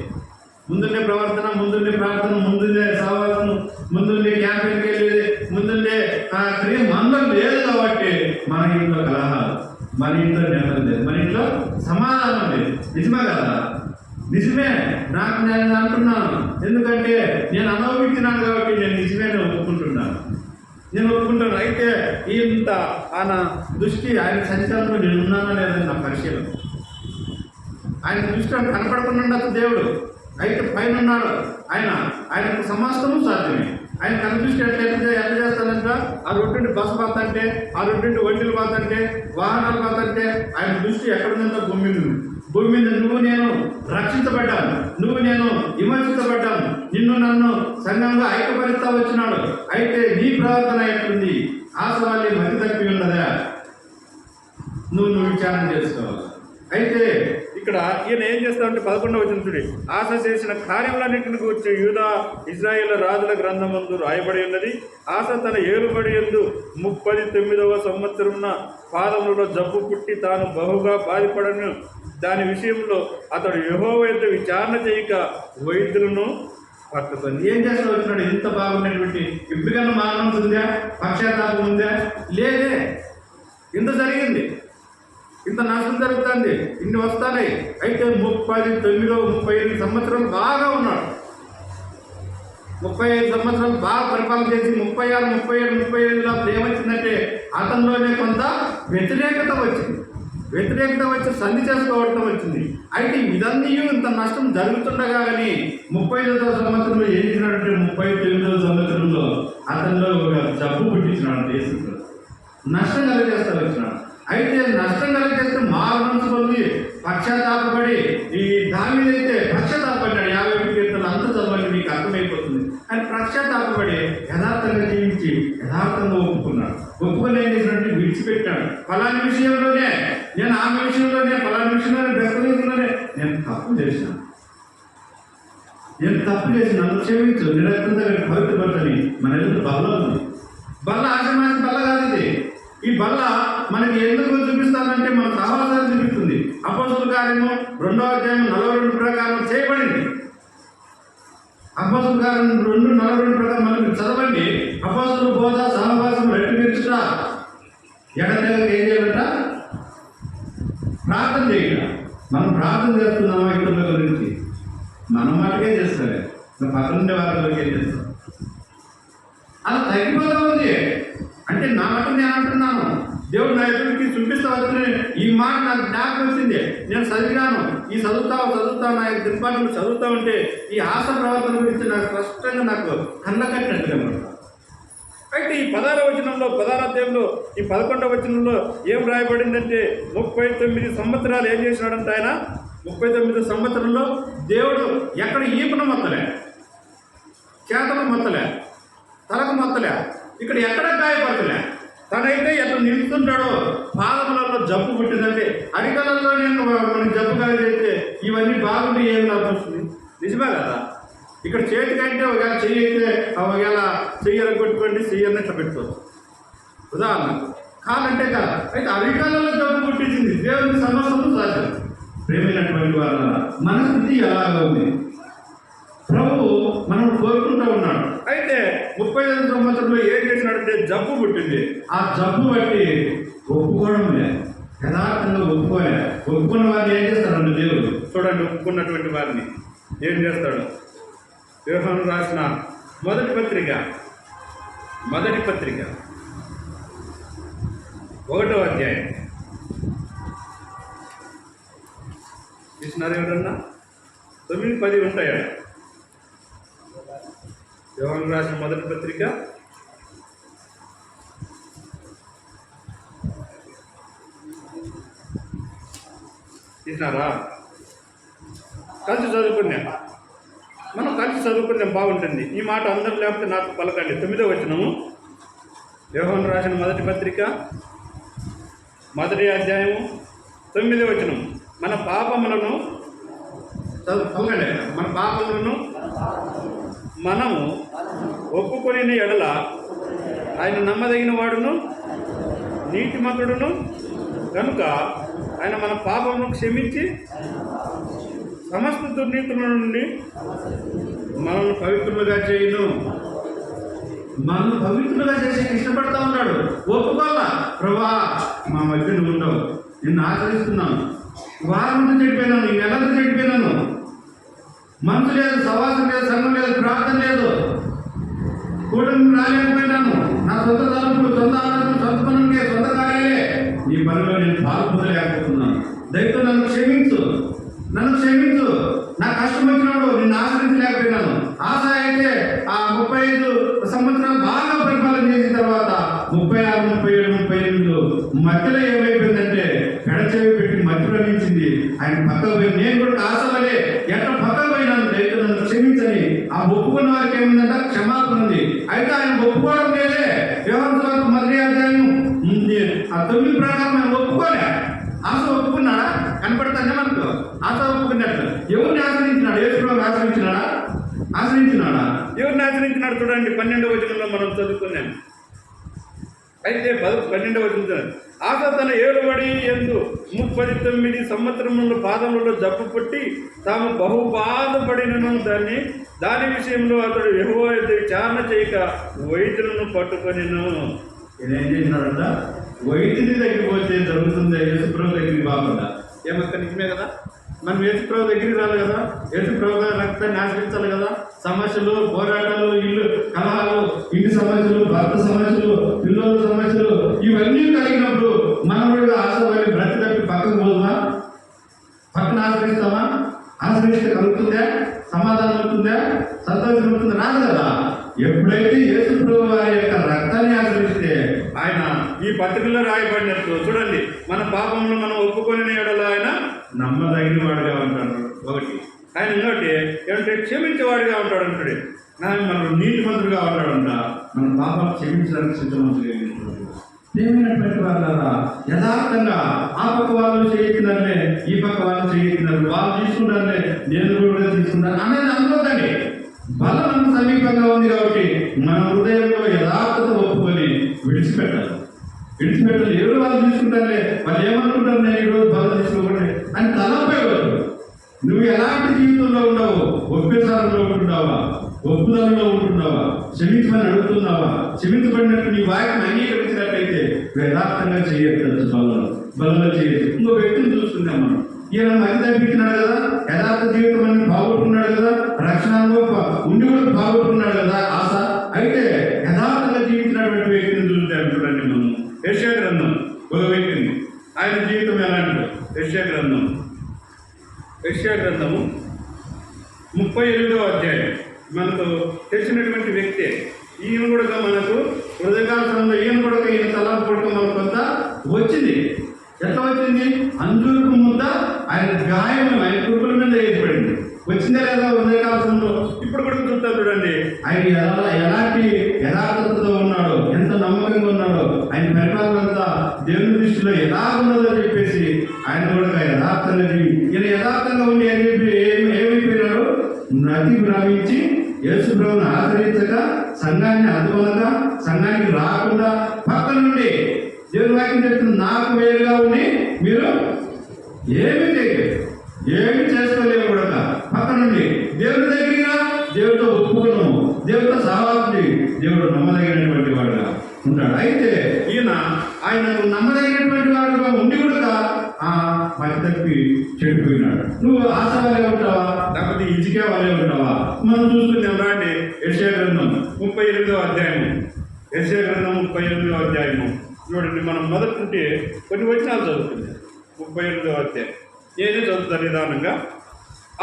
ముందుండే ప్రవర్తన, ముందుండే ప్రార్థన, ముందుండే సహవాసం, ముందుండే క్యాంపెయిన్కి వెళ్ళేది, ముందుండే క్రియ మందం లేదు కాబట్టి మన ఇంట్లో కలహాలు, మన ఇంట్లో నిలబడి లేదు, మన ఇంట్లో సమాధానం లేదు. నిజమే కదా? నిజమే. నేను అంటున్నాను, ఎందుకంటే నేను అనుభవించినాను కాబట్టి నేను నిజమే ఒప్పుకుంటున్నాను. నేను ఒప్పుకుంటాను. అయితే ఇంత ఆయన దృష్టి, ఆయన సంచారంలో నేను ఉన్నానా లేదని నా పరిశీలన. ఆయన దృష్టి కనపడకుండా ఉండదు దేవుడు. అయితే పైన ఉన్నాడు ఆయనకు సమస్తము సాధ్యమే. ఆయన కనిపిస్తే ఎట్లా చేస్తానంట, ఆ రొట్టెంటి బస్సు పోతుంటే, ఆ రొట్టెంటి ఒంటిలు పోతుంటే, వాహనాలు పోతుంటే ఆయన దృష్టి ఎక్కడుందంటే భూమి మీద నువ్వు నేను రక్షించబడ్డాను, నువ్వు నేను విమర్శించబడ్డాను, నిన్ను నన్ను సంఘంగా ఐక్యపరుస్తా వచ్చినాడు. అయితే నీ ప్రవర్తన ఎట్లుంది? ఆశవాళ్ళి మతి తప్పి ఉన్నదా? నువ్వు విచారణ చేసుకోవాలి. అయితే ఇక్కడ ఈయన ఏం చేస్తామంటే 11వ వచనం చూడండి. ఆశ చేసిన కార్యములన్నింటిని గురించి యూదా ఇజ్రాయేల్ రాజుల గ్రంథమందు రాయబడి ఉన్నది. ఆశ తన ఏలుబడి యందు 39వ సంవత్సరమున పాదములలో జబ్బు పుట్టి తాను బహుగా బాధపడను. దాని విషయంలో అతడు యెహోవా యొద్ద విచారణ చేయక వైద్యులను పట్టుకుంది. ఏం చేస్తా వచ్చినాడు? ఇంత బాగున్నటువంటి ఇప్పటికన్నా మానవం ఉందా? పక్షాతాపం ఉందా? లేదే. ఇంత జరిగింది, ఇంత నష్టం జరుగుతుంది, ఇన్ని వస్తాయి. అయితే 35 సంవత్సరాలు బాగా ఉన్నాడు. 35 సంవత్సరాలు బాగా పరిపాలన చేసి 36, 37, 37 ఏమొచ్చిందంటే అతనిలోనే కొంత వ్యతిరేకత వచ్చి సంధి చేసుకోవడం వచ్చింది. అయితే ఇదన్నీ ఇంత నష్టం జరుగుతుండగా కానీ 35వ సంవత్సరంలో ఏం చేసినాడంటే 39వ సంవత్సరంలో అతనిలో ఒక జబ్బు పుట్టించినాడు. దేశంలో నష్టం కలిగేస్తా వచ్చినాడు. అయితే నష్టం కలిగేస్తే మారు మనసు పొంది పశ్చాత్తాపడి, ఈ దావీదైతే పశ్చాత్తాపడ్డాడు. 50 కీర్తనలు అంత చదవండి, మీకు అర్థమైపోతుంది. ఆయన పశ్చాత్తాపడి యథార్థంగా జీవించి యథార్థంగా ఒప్పుకొని ఏం చేసినట్టు విడిచిపెట్టాడు. ఫలాని విషయంలోనే నేను, ఆమె విషయంలోనే, ఫలాని విషయంలోనే, బెస్తలోనే నేను తప్పు చేసినాను, నన్ను క్షమించు, నిరంతరంగా పవిత్రపరచని. మన ఎదురు బల్ల ఉంది. బల్ల ఆశమాసి బల్ల కాదు ఇది. ఈ బల్ల మనకి ఎందుకు చూపిస్తానంటే మన సహవాసాన్ని చూపిస్తుంది. అపోస్తలుల కార్యము 2వ అధ్యాయం 42 ప్రకారం చేయబడింది. అపోస్తలుల కార్యం 2:42 ప్రకారం మనకి చదవండి. అపోస్తలుల బోధ సహవాసం రెట్టించుట, ఎడతెగక ఏం చేయాలంట? ప్రార్థన చేయాలి. మనం ప్రార్థన చేస్తున్నామా ఇతరుల గురించి? మనం మాటకే చేస్తారు, పక్కనుండే వారిలోకి ఏం చేస్తాం? అలా తగ్గిపోతా ఉంది. అంటే నా మాట నేను అంటున్నాను, దేవుడు నా ఎదురుకి చూపిస్తా వచ్చిన ఈ మాట నాకు జ్ఞాపకం వచ్చింది. నేను చదివాను, ఈ చదువుతా నా దినపాఠంలో చదువుతా ఉంటే ఈ ఆశ ప్రవర్తన గురించి నాకు స్పష్టంగా నాకు కళ్ళ కట్టినట్టుగా అనమాట. అయితే ఈ 16వ వచనంలో, 16వ అధ్యాయంలో ఈ 11వ వచనంలో ఏం రాయబడిందంటే 39 సంవత్సరాలు ఏం చేసినాడంటే ఆయన 39 సంవత్సరంలో దేవుడు ఎక్కడ ఈపున మొత్తలే, చేతకు మొత్తలే, తలకు మొత్తలే, ఇక్కడ ఎక్కడ గాయపడతలే. తనైతే ఎట్లా నిలుస్తుంటాడో పాదములలో జబ్బు పుట్టిందంటే అరికలలో నేను మనకి జబ్బు కలిగితే ఇవన్నీ బాగుండి ఏం లాభం వస్తుంది? నిజమే కదా? ఇక్కడ చేతికంటే ఒకవేళ చెయ్యి అయితే ఒకవేళ చెయ్యలు కొట్టుకోండి, చెయ్యని ఇట్లా పెట్టుకోవచ్చు ఉదాహరణకు. కాలంటే కాదు. అయితే అరికాలలో జబ్బు పుట్టించింది. దేవుని సమస్యలు సాధ్యం. ప్రేమైనటువంటి వాళ్ళ మన స్థితి ఎలాగ ఉంది? ప్రభు మనం కోరుకుంటూ ఉన్నాడు. అయితే 35 సంవత్సరంలో ఏం చేసినాడంటే జబ్బు పుట్టింది. ఆ జబ్బు బట్టి ఒప్పుకోవడం లేదు, యథార్థంగా ఒప్పుకున్న వారిని ఏం చేస్తాడంటే దేవుడు చూడండి, ఒప్పుకున్నటువంటి వారిని ఏం చేస్తాడు? యోహాను రాసిన మొదటి పత్రిక 1వ అధ్యాయం చూసినారు ఎవరన్నా? 9, 10 ఉంటాయా? యోహాను రాసిన మొదటి పత్రిక 'చూసినారా? కలిసి చదువుకున్నాం, మనం కలిసి చదువుకున్నాం, బాగుంటుంది. ఈ మాట అందరూ లేకపోతే నాకు పలకండి. 9వ వచనము యోహాను రాసిన మొదటి పత్రిక మొదటి అధ్యాయము 9వ వచనం. మన పాపములను మనము ఒప్పుకొని ఎడల ఆయన నమ్మదగిన వాడును నీతిమంతుడును కనుక ఆయన మన పాపమును క్షమించి సమస్త దుర్నీతుల నుండి మనల్ని పవిత్రులుగా చేయును. మనం పవిత్రులుగా చేసి ఇష్టపడతా ఉన్నాడు. ఒప్పుకోవాలా, ప్రభా మా మధ్య నువ్వు ఉండవు, నిన్ను ఆచరిస్తున్నాను, వారంతో చెడిపోయినాను, ఈ నెలంతా చెడిపోయినాను, మనసు లేదు, సవాసం లేదు, సంఘం లేదు, ప్రార్థన లేదు, కూటమి రాలేకపోయినాను, నా సొంత తలుపులు, సొంత ఆలోచనలు, సొంత పనులకే, సొంత కార్యాలే, నీ పనిలో నేను పాల్పొందలేకపోతున్నాను, దయతో నన్ను క్షమించు, నన్ను క్షమించు, నా కష్టం వచ్చినప్పుడు నిన్ను ఆశ్రయించలేకపోయినాను. ఆశ అయితే ఆ 35 సంవత్సరాలు బాగా పరిపాలన చేసిన తర్వాత 36, 37, 38 మధ్యలో ఏమైపోయిందంటే పెడచెవి పెట్టి మధ్యలో నిలిచింది. ఆయన పక్కకు పోయి నేను కూడా ఆశ వలే ఎట్లా పక్కకు పోయినాను, దయతో నన్ను క్షమించని ఆ ఒప్పుకున్న వారికి ఏముందంటే క్షమాపణ ఉంది. అయితే ఆయన ఒప్పుకోవడం లేదే. యోహాను మొదటి అధ్యాయం ఆ 9 ప్రకారం ఆయన ఒప్పుకోలే. ఆశ ఒప్పుకున్నాడా? కనపడుతుందే మనకు. ఆశ ఒప్పుకున్నట్టు ఎవరిని ఆశ్రయించినాడు? యేసుప్రభువుని ఆశ్రయించినాడా? ఎవరిని ఆశ్రయించినాడు? చూడండి 12వ వచనంలో మనం చదువుకున్నాం. అయితే 12వ వచనం, ఆశ తన ఏలుబడి యందు 39 సంవత్సరముల పాదములలో జబ్బు పుట్టి తాము బహు బాధపడినను దాని విషయంలో అతడు యెహోవా యొద్ద విచారణ చేయక వైద్యులను పట్టుకొనిను. ఏం చేసినాడంట? వైద్యుని దగ్గరికి పోతే జరుగుతుంది, యేసుప్రభు దగ్గరికి బాగుందా? ఏమక్క నిజమే కదా. మనం యేసుప్రభు దగ్గరికి రాలి కదా, యేసుప్రభు రక్తాన్ని ఆశ్రయించాలి కదా. సమస్యలు, పోరాటాలు, ఇల్లు కలహాలు, ఇంటి సమస్యలు, భర్త సమస్యలు, పిల్లల సమస్యలు ఇవన్నీ కలిగినప్పుడు మనం కూడా ఆశపడి బ్రతి తప్పి పక్కకు పోదుమా? పక్కన ఆశ్రయిస్తామా? ఆశ్రయిస్తే కలుగుతుందా? సమాధానం అవుతుందా? సంతోషం అవుతుందా? రాదు కదా. ఎప్పుడైతే యేసుప్రభు వారి యొక్క రక్తాన్ని ఆశ్రయిస్తే ఆయన ఈ పత్రికలో రాయబడినట్టు చూడండి, మన పాపంలో మనం ఒప్పుకొని ఎడల ఆయన నమ్మదగిన వాడుగా ఉంటాడు. ఒకటి ఆయన ఇంకోటి ఏమంటే క్షమించేవాడిగా ఉంటాడు అంటాడు. మనం నీతిమంతుడుగా ఉంటాడంట. మన పాపాలు క్షమించడానికి సిద్ధమంతులుగా ఏమైనటువంటి వాళ్ళరా యథార్థంగా ఆ పక్క వాళ్ళు చేయించినారులే, ఈ పక్క వాళ్ళు చేయించినారు, వాళ్ళు తీసుకున్నారులే, నేను కూడా తీసుకున్నాను అనేది అనుకోద్దండి. బలం సమీపంగా ఉంది కాబట్టి మన హృదయంలో యథార్థత ఒప్పుకొని విడిచిపెట్టాలి. ఎవరు వాళ్ళు తీసుకుంటారులే, వాళ్ళు ఏమనుకుంటారు, నేను ఈరోజు బలం తీసుకోకూడదు అని తలపేయవచ్చు. నువ్వు ఎలాంటి జీవితంలో ఉండవు? ఒప్పేసారంలో ఉంటున్నావా? ఒప్పుదలలో ఉంటున్నావా? క్షమించమని అడుగుతున్నావా? క్షమించబడినట్టు నీ వాక్యం అంగీకరించినట్లయితే యథార్థంగా చేయొచ్చు, బలంలో చేయొచ్చు. ఇంకో వ్యక్తిని చూస్తున్నాం మనం. ఈయన మధ్య తప్పించినాడు కదా, యథార్థ జీవితం అని బాగొట్టుకున్నాడు కదా, రక్షణలో ఉండి కూడా బాగొట్టుకున్నాడు కదా ఆశ. అయితే యథార్థంగా జీవించినటువంటి వ్యక్తిని చూస్తాం. చూడండి మనం యెషయా గ్రంథం ఒక వ్యక్తిని, ఆయన జీవితం ఎలాంటి? యెషయా గ్రంథము 38వ అధ్యాయం మనకు తెలిసినటువంటి వ్యక్తే. ఈయన కూడా మనకు హృదయకాలంలో ఈయన కూడా ఈయన తలాపు పడుకో మనకు కొంత వచ్చింది. ఎట్లా వచ్చింది? అంజూరుకు ముద్ద ఆయన గాయం ఆయన కురుకుల మీద ఏర్పడింది. వచ్చిందా లేదా హృదయకాలంలో? ఇప్పుడు కూడా చూస్తా చూడండి, ఆయన ఎలాంటి యథార్థతతో ఉన్నాడో, ఎంత నమ్మకంగా ఉన్నాడో, ఆయన పరిపాలన అంతా దేవుని దృష్టిలో ఎలా ఉన్నదో చెప్పేసి ఆయన కూడా యథార్థంగా ఈయన యథార్థంగా ఉండి అని చెప్పి ఏమైపోయినాడు? నది భ్రమించి యేసుప్రభువుని ఆశ్రయించక, సంఘాన్ని అందువలక, సంఘానికి రాకుండా పక్క నుండి దేవుని వాక్యం చెప్తుంది, నాకు వేరుగా ఉండి మీరు ఏమి చేసుకోలేవు కూడా. పక్క నుండి దేవుడి దగ్గర దేవుడితో ఒప్పుకున్నాము, దేవుడితో సహవాసి, దేవుడు నమ్మదగినటువంటి వాడుగా ఉంటాడు. అయితే ఈయన ఆయనకు నమ్మదగినటువంటి వాడుగా ఉండి కూడా మధ్య తప్పి చెడిపోయినాడు. నువ్వు ఆశ వల్లే ఉంటావా, లేకపోతే ఇజికే వల్లే ఉంటావా? మనం చూస్తున్నాం రండి, యెషయా గ్రంథం 38వ అధ్యాయము. యెషయా గ్రంథం 38వ అధ్యాయము చూడండి. మనం మొదటి నుండి కొన్ని వచనాలు చదువుతుంది. 38వ అధ్యాయం ఏదో చదువుతారు నిదానంగా.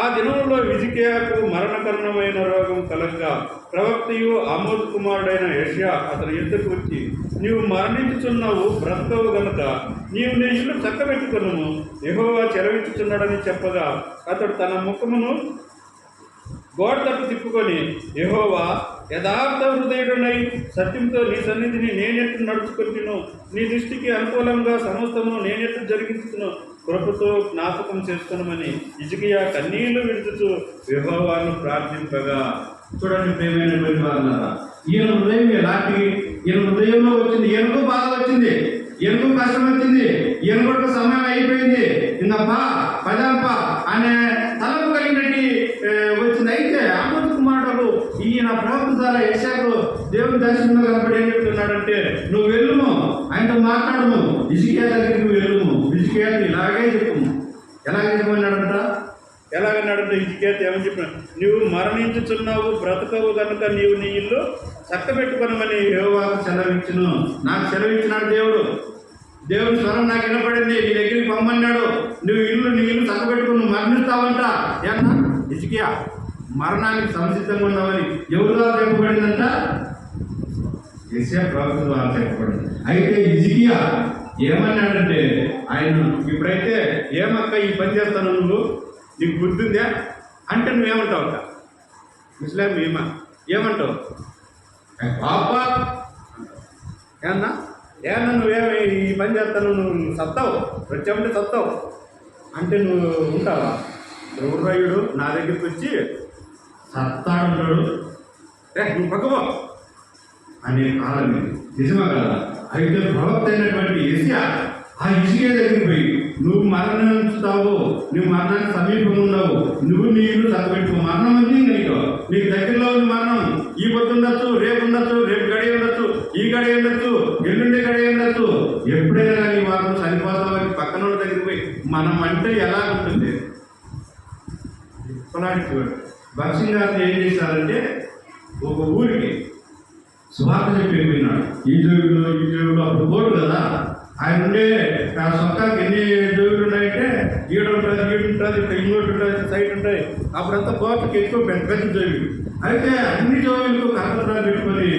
ఆ దినంలో హిజ్కియాకు మరణకరణమైన రోగం కలగగా ప్రవక్తయు ఆమోద్ కుమారుడైన యెషయా అతని ఎదురుకు వచ్చి, నీవు మరణించుచున్నావు, బ్రతకవు గనుక నీవు నీ ఇల్లు చక్కబెట్టుకును, యెహోవా చెరవించుచున్నాడని చెప్పగా అతడు తన ముఖమును గోడ తప్పు తిప్పుకొని, యెహోవా యథార్థ హృదయుడనై సత్యంతో నీ సన్నిధిని నేనెట్లు నడుచుకుంటును, నీ దృష్టికి అనుకూలంగా సమస్తమును నేనెట్లు జరిగించును, కృపతో జ్ఞాపకం చేసుకున్నామని హిజ్కియా కన్నీళ్లు విడుచుతూ యెహోవాను ప్రార్థింపగా. చూడండి ప్రేమైనటువంటి వారులారా, ఈయన హృదయం ఎలాంటి, ఈయన హృదయంలో వచ్చింది, ఈయనకు బాధ వచ్చింది, ఈయనకు కష్టం వచ్చింది, ఈయన కూడా సమయం అయిపోయింది, ఇంకా పదంపా అనే తలపు కలిగినట్టు వచ్చింది. అయితే ఆమోద్ కుమారుడు ఈయన ప్రవక్త ద్వారా యెషయాకు దేవుని దర్శనంలో కనపడి ఏం చెప్తున్నాడంటే, నువ్వు వెళ్ళుము, ఆయనతో మాట్లాడము, హిజ్కియా దగ్గరికి వెళ్ళుము, హిజ్కియాకి ఇలాగే చెప్పుము. ఎలాగే చెప్పమన్నాడంట? ఎలాగన్నాడంటే హిజ్కియాతో ఏమని చెప్పినాడు, నువ్వు మరణించుచున్నావు, బ్రతకవు కనుక నీవు నీ ఇల్లు చక్కబెట్టుకునమని యెహోవాకు సెలవిచ్చును. నాకు సెలవిచ్చినాడు దేవుడు. దేవుని స్వరం నాకు వినపడింది, నీ దగ్గరికి పొమ్మన్నాడు. నీ ఇల్లు చక్కబెట్టుకుని నువ్వు మరణిస్తావంట. ఏమన్నా హిజ్కియా మరణానికి సంసిద్ధంగా ఉన్నావని ఎవరి ద్వారా చెప్పబడిందంట? యెషయా ప్రవక్త ద్వారా చెప్పబడింది. అయితే హిజ్కియా ఏమన్నాడంటే, ఆయన ఇప్పుడైతే ఏమక్క ఈ పని చేస్తాను, నువ్వు నీకు బుద్ధి ఉందా అంటే నువ్వేమంటావు అక్క? ముస్లిం ఏమంటావు? పాపా ఏమన్నా నువ్వేమి ఈ పని చేస్తాను, నువ్వు సత్తావు, వచ్చామంటే సత్తావు అంటే నువ్వు ఉంటావా? ద్రౌరాయుడు నా దగ్గరికి వచ్చి సత్తాడుంటాడు, నువ్వు పక్కపో అనే కాలం ఇది. నిజమా కదా? అయితే ప్రవక్త అయినటువంటి యెషయా ఆ హిజ్కియా దగ్గరికి పోయి, నువ్వు మరణిస్తావు, నువ్వు మరణానికి సమీపంగా ఉన్నావు, నువ్వు నీ ఇల్లు చక్కబెట్టుకో, మరణం ఉంది నీకు దగ్గరలో ఉంది మరణం. ఈ పొద్దు ఉండొచ్చు, రేపు ఉండొచ్చు, రేపు గడియ ఉండొచ్చు, ఈ గడియ ఉండొచ్చు, ఎల్లుండి గడియ ఉండొచ్చు, ఎప్పుడైనా కానీ వాళ్ళు చనిపోతామని పక్కన వాళ్ళ దగ్గరికి పోయి మనం అంటే ఎలా ఉంటుంది? భక్సింగ్ గారిని ఏం చేశారంటే, ఒక ఊరికి సువార్త చెప్పి వెళ్ళిపోయినాడు. ఈ జోగులు అప్పుడు కోడు కదా, ఆయన ఉండే ఆ సొక్కాకి ఎన్ని జోగులు ఉన్నాయంటే ఈడు ఉంటుంది, ఇంకోటి ఉంటుంది, సైట్ ఉంటాయి. అప్పుడంతా కోటకి ఎక్కువ పెద్ద పెద్ద జోగులు. అయితే అన్ని జోగులకు కర్తలు పెట్టుకొని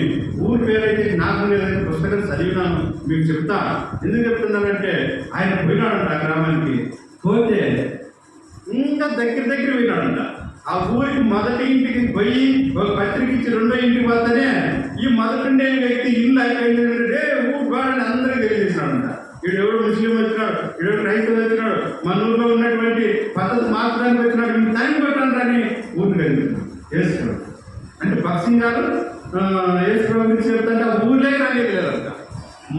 ఊరి పేరైతే నాకు లేదంటే పుస్తకం చదివినాను, మీకు చెప్తా. ఎందుకు చెప్తున్నానంటే, ఆయన పోయినాడంట ఆ గ్రామానికి. పోతే ఇంకా దగ్గర పోయినాడంట. ఆ ఊరికి మొదటి ఇంటికి పోయి ఒక పత్రిక ఇచ్చి రెండో ఇంటికి పోతానే ఈ మొదటి వ్యక్తి ఇల్లు అయిపోయిందంటే ఊరు గోడని అందరికీ తెలియజేసినాడంట. వీడు ఎవడు ముస్లిం వచ్చినాడు, వీడు క్రైస్తవులు వచ్చినాడు, మన ఊళ్ళో ఉన్నటువంటి పద్ధతి మార్చడానికి వచ్చినాడు, వీళ్ళు టైం పెట్టండి అని ఊరికి వెళ్ళిస్తున్నాడు. వేసుకున్నాడు అంటే భక్సింగ్ గారు వేసుకోవడానికి చెప్తుంటే ఆ ఊళ్ళే కానీ లేదంట.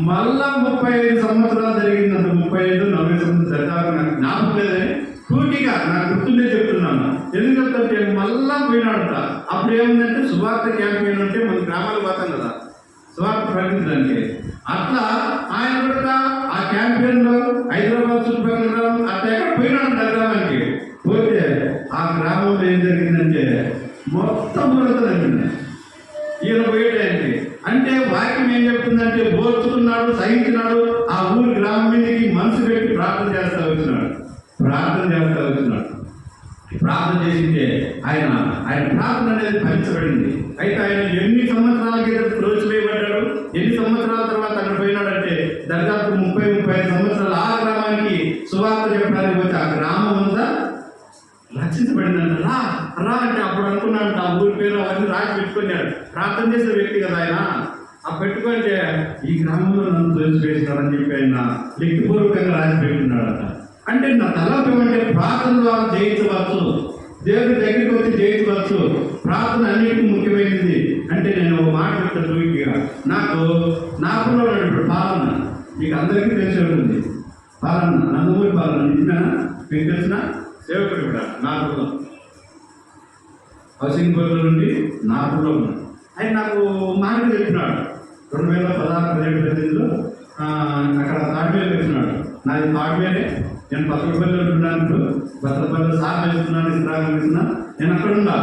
మళ్ళా 35 సంవత్సరాలు జరిగిందంట. 35-40 సంవత్సరాలు జరిగాక నాకు జ్ఞాపకం లేదని పూర్తిగా నాకు గుర్తుండే చెప్తున్నాను. ఎందుకంటే మళ్ళా పోయినాడంట. అప్పుడు ఏముందంటే సువార్త క్యాంపెయిన్ అంటే మన గ్రామాలకు పోతాం కదా సువార్త ప్రకటించడానికి. అట్లా ఆయన కూడా ఆ క్యాంపెయిన్లో హైదరాబాద్ చుట్టుపక్కల గ్రామం అట్లా ఎక్కడ పోయినాడంట గ్రామానికి. పోతే ఆ గ్రామంలో ఏం జరిగిందంటే మొత్తం ఊరంతా జరిగింది ఈయన పోయేటానికి. అంటే వాక్యం ఏం చెప్తుందంటే, ఓర్చుకున్నాడు, సహించినాడు, ఆ ఊరి గ్రామం మీదకి మనసు పెట్టి ప్రార్థన చేస్తా వచ్చినాడు. ప్రార్థన చేసింటే ఆయన ప్రార్థన అనేది ఫలించబడింది. అయితే ఆయన ఎన్ని సంవత్సరాల క్రితం త్రోసివేయబడ్డాడు, ఎన్ని సంవత్సరాల తర్వాత అక్కడ పోయినాడంటే దాదాపు 30-35 సంవత్సరాలు ఆ గ్రామానికి సువార్త చెప్పడానికి పోతే ఆ గ్రామం అంతా రక్షించబడిందంట. రా అంటే అప్పుడు అనుకున్నాడంట, ఆ ఊరి పేరు అవన్నీ రాసి పెట్టుకున్నాడు. ప్రార్థన చేసే వ్యక్తి కదా ఆయన. ఆ పెట్టుకుంటే ఈ గ్రామంలో నన్ను త్రోసివేసినాడని చెప్పి ఆయన లిఖితపూర్వకంగా రాసి పెట్టుకున్నాడట. అంటే నా తలపు ఏమంటే ప్రార్థన ద్వారా జయించవచ్చు, దేవుడి దగ్గరికి వచ్చి జయించవచ్చు. ప్రార్థన అన్నిటికీ ముఖ్యమైనది. అంటే నేను ఒక మాట చెప్తాను చూపిగా. నాకులో ఇప్పుడు పాలన మీకు అందరికీ తెలిసి ఉంటుంది. పాలన నందమూరి పాలన నిజమేనా? మీకు తెలిసిన సేవకుడు కూడా నాకులో హౌసింగ్ బోర్డులో నుండి నాకులో ఉన్నాడు. ఆయన నాకు మాట చెప్పినాడు 2016-17 అక్కడ తాడ్మేలు వచ్చినాడు. నాది తాడ్మేలే, నేను బతకపల్లి ఉంటున్నాను, బతకపల్లి సార్ వేస్తున్నాను, ఇస్రాగం వేస్తున్నాను, నేను అక్కడ ఉన్నా.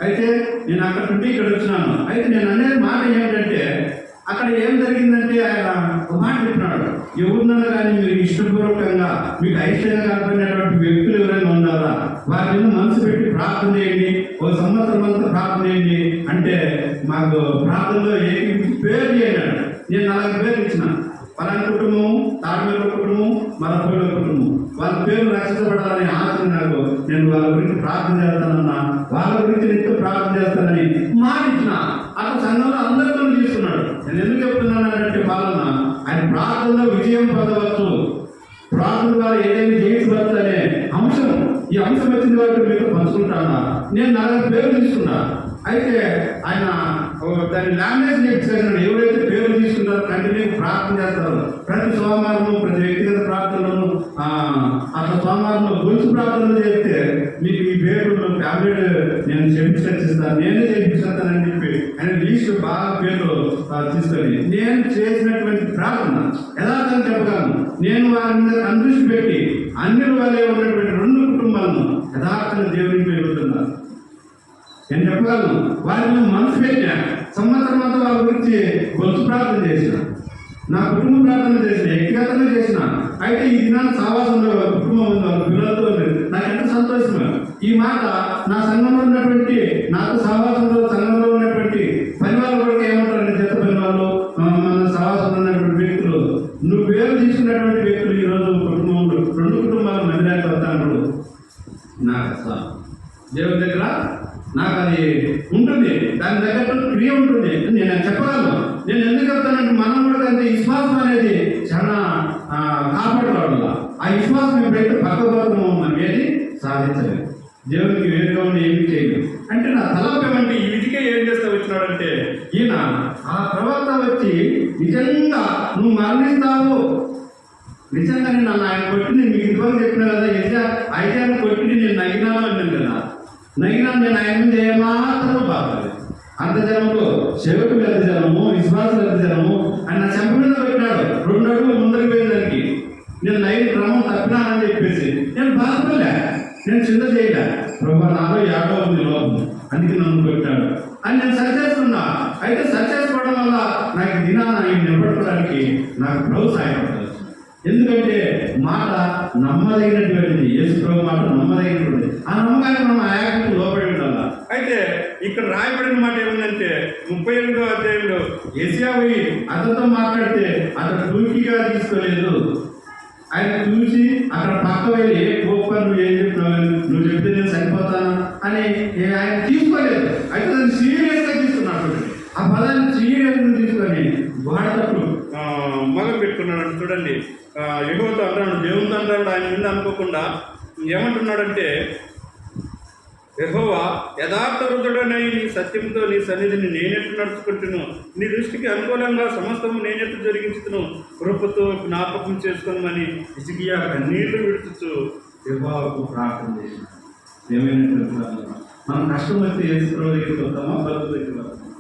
అయితే నేను అక్కడ నుండి ఇక్కడ వచ్చినాను. అయితే నేను అనేది మాట ఏమిటంటే, అక్కడ ఏం జరిగిందంటే ఆయన ఒక మాట చెప్పినాడు, ఎవరినన్నా కానీ మీరు ఇష్టపూర్వకంగా మీకు ఐశ్వర్యంగా కాకపోయినటువంటి వ్యక్తులు ఎవరైనా ఉన్నారా, వారి మీద మనసు పెట్టి ప్రార్థన చేయండి, ఒక సంవత్సరం అంతా ప్రార్థన చేయండి అంటే మాకు ప్రార్థనలో ఏకీపించి పేరు చేయన్నాడు. నేను 4 పేర్లు ఇచ్చిన. పలానా కుటుంబం, తాడ్మేర కుటుంబం, మరొక కుటుంబం, వాళ్ళ పేరు రక్షించబడాలని ఆశ నాకు, నేను వాళ్ళ గురించి ప్రార్థన చేస్తానన్నా, వాళ్ళ గురించి నిత్యం ప్రార్థన చేస్తానని మాట ఇచ్చిన. అతను సంఘంలో అందరితో తీసుకున్నాడు. నేను ఎందుకు చెప్తున్నానంటే పాలన ఆయన ప్రార్థనలో విజయం పొందవచ్చు, ప్రార్థన ద్వారా ఏదైనా జయించవచ్చు అనే అంశం, ఈ అంశం వచ్చిన కాబట్టి మీతో పంచుకుంటానా. నేను 4 పేర్లు తీసుకున్నా. అయితే ఆయన దాని లాంగ్వేజ్ నేర్చుకున్నాడు. ఎవరైతే పేర్లు తీసుకుంటారో కంటిన్యూ ప్రార్థన చేస్తారో, ప్రతి సోమవారము ప్రతి వ్యక్తిగత ప్రార్థనలను అట్లా సోమవారంలో గొలుసు ప్రార్థనలు చేస్తే మీకు ఈ పేర్లు టాబ్లెట్ నేను చేపిస్తాను, నేనే చేపిస్తానని చెప్పి ఆయన లీస్ట్ బాగా పేర్లు తీసుకొని నేను చేసినటువంటి ప్రార్థన యథార్థం చెప్పగలను. నేను వారి మీద కందృష్టి పెట్టి అన్ని వాళ్ళే ఉన్నటువంటి 2 కుటుంబాలను యథార్థంగా దేవునికి వెళ్తున్నారు. నేను చెప్పగలను. వారిని మనసు పెట్టిన సంవత్సరం అంతా వాళ్ళ గురించి గొలుసు ప్రార్థన చేసిన, నా కుటుంబ ప్రార్థన చేసిన, వ్యక్తిగతంగా చేసిన. అయితే ఈ దినాన్ని సావాసంలో కుటుంబం ఉంది, వాళ్ళ పిల్లలతో నాకు ఎంత సంతోషమే. ఈ మాట నా సంఘంలో ఉన్నటువంటి, నాతో సావాసంలో సంఘంలో ఉన్నటువంటి పరివారం కూడా ఏమంటారు, జత పరివారంలో మన సావాసంలో ఉన్నటువంటి వ్యక్తులు, నువ్వు పేరు తీసుకున్నటువంటి వ్యక్తులు ఈరోజు కుటుంబంలో 2 కుటుంబాలు మందిరానికి వస్తాను. నాకు దేవుని దగ్గర నాకు అది ఉంటుంది, దాని దగ్గర క్రియ ఉంటుంది. నేను చెప్పగలను. నేను ఎందుకు చెప్తానంటే మనం కూడా అంతే విశ్వాసం అనేది చాలా కాపాడుకోవాలి. ఆ విశ్వాసం ఎప్పుడైతే పక్కపోతామో మనం ఏది సాధించలేదు, దేవునికి వేరుగా ఉండి ఏమి చేయలేదు. అంటే నా తలపేమంటే ఈ విధికే ఏం చేస్తా వచ్చినాడంటే, ఈయన ఆ ప్రవక్త వచ్చి నిజంగా నువ్వు మరణిస్తావు, నిజంగా నేను ఆయన కొట్టింది మీకు ఇంతవరకు చెప్పినా కదా, అయితే కొట్టింది నేను నగినాను అన్నాను కదా, నగినాను నేను ఆయన మీద ఏమాత్రం బాగలేదు. అంత జనంలో చెవిటి పెద్ద జనము, విశ్వాసం పెద్ద జనము, ఆయన నా చెంప మీద పెట్టినాడు. 2 అడుగులు ముందరికి పోయేదానికి నేను లైన్ క్రమం తప్పినానని చెప్పేసి నేను బాధపడలే, నేను చింత చేయలే. ప్రభా నాలో ఏడో ఉంది లోపం, అందుకే నన్ను పెట్టాడు అని నేను సరి చేసుకున్నా. అయితే సరి చేసుకోవడం వల్ల నాకు దినాన్ని ఆయన నిలబెట్టడానికి నాకు ప్రభు సహాయపడతాడు. ఎందుకంటే మాట నమ్మదగినటువంటిది, యేసు ప్రభు మాట నమ్మదగినటువంటిది. ఆ నమ్మకాన్ని మనం ఆ యాక్ట్కి లోపడి ఉండాలి. అయితే ఇక్కడ రాయబడిన మాట ఏముందంటే 38వ అధ్యాయంలో యెషయా పోయి అతనితో మాట్లాడితే అతను టూకీగా తీసుకోలేదు. ఆయన చూసి అక్కడ పక్క వెళ్ళి ఏ గొప్ప నువ్వు ఏం చెప్తున్నావు, నువ్వు చెప్తే నేను సరిపోతాను అని ఆయన తీసుకోలేదు. అయితే దాన్ని సీరియస్గా తీసుకున్నాడు. ఆ పదాన్ని సీరియస్గా తీసుకొని వాడటప్పుడు మొదలు పెట్టుకున్నాడు. చూడండి, యెహోవాతో అంటాడు, దేవునితో అంటాడు, ఆయన ముందు అనుకోకుండా ఏమంటున్నాడంటే, యెహోవా యథార్థ హృదయుడనై నీ సత్యంతో నీ సన్నిధిని నేనెట్టు నడుచుకుంటును, నీ దృష్టికి అనుకూలంగా సమస్తము నేనెట్టు జరిగించుతును, కృపతో జ్ఞాపకం చేసుకోమని హిజ్కియా కన్నీళ్లు విడుచుచు యెహోవాకు ప్రార్థన చేసిన. ఏమైనా మనం కష్టం వస్తే యేసు ప్రభు దగ్గరికి వస్తామా, బరువు దగ్గరికి వస్తామా?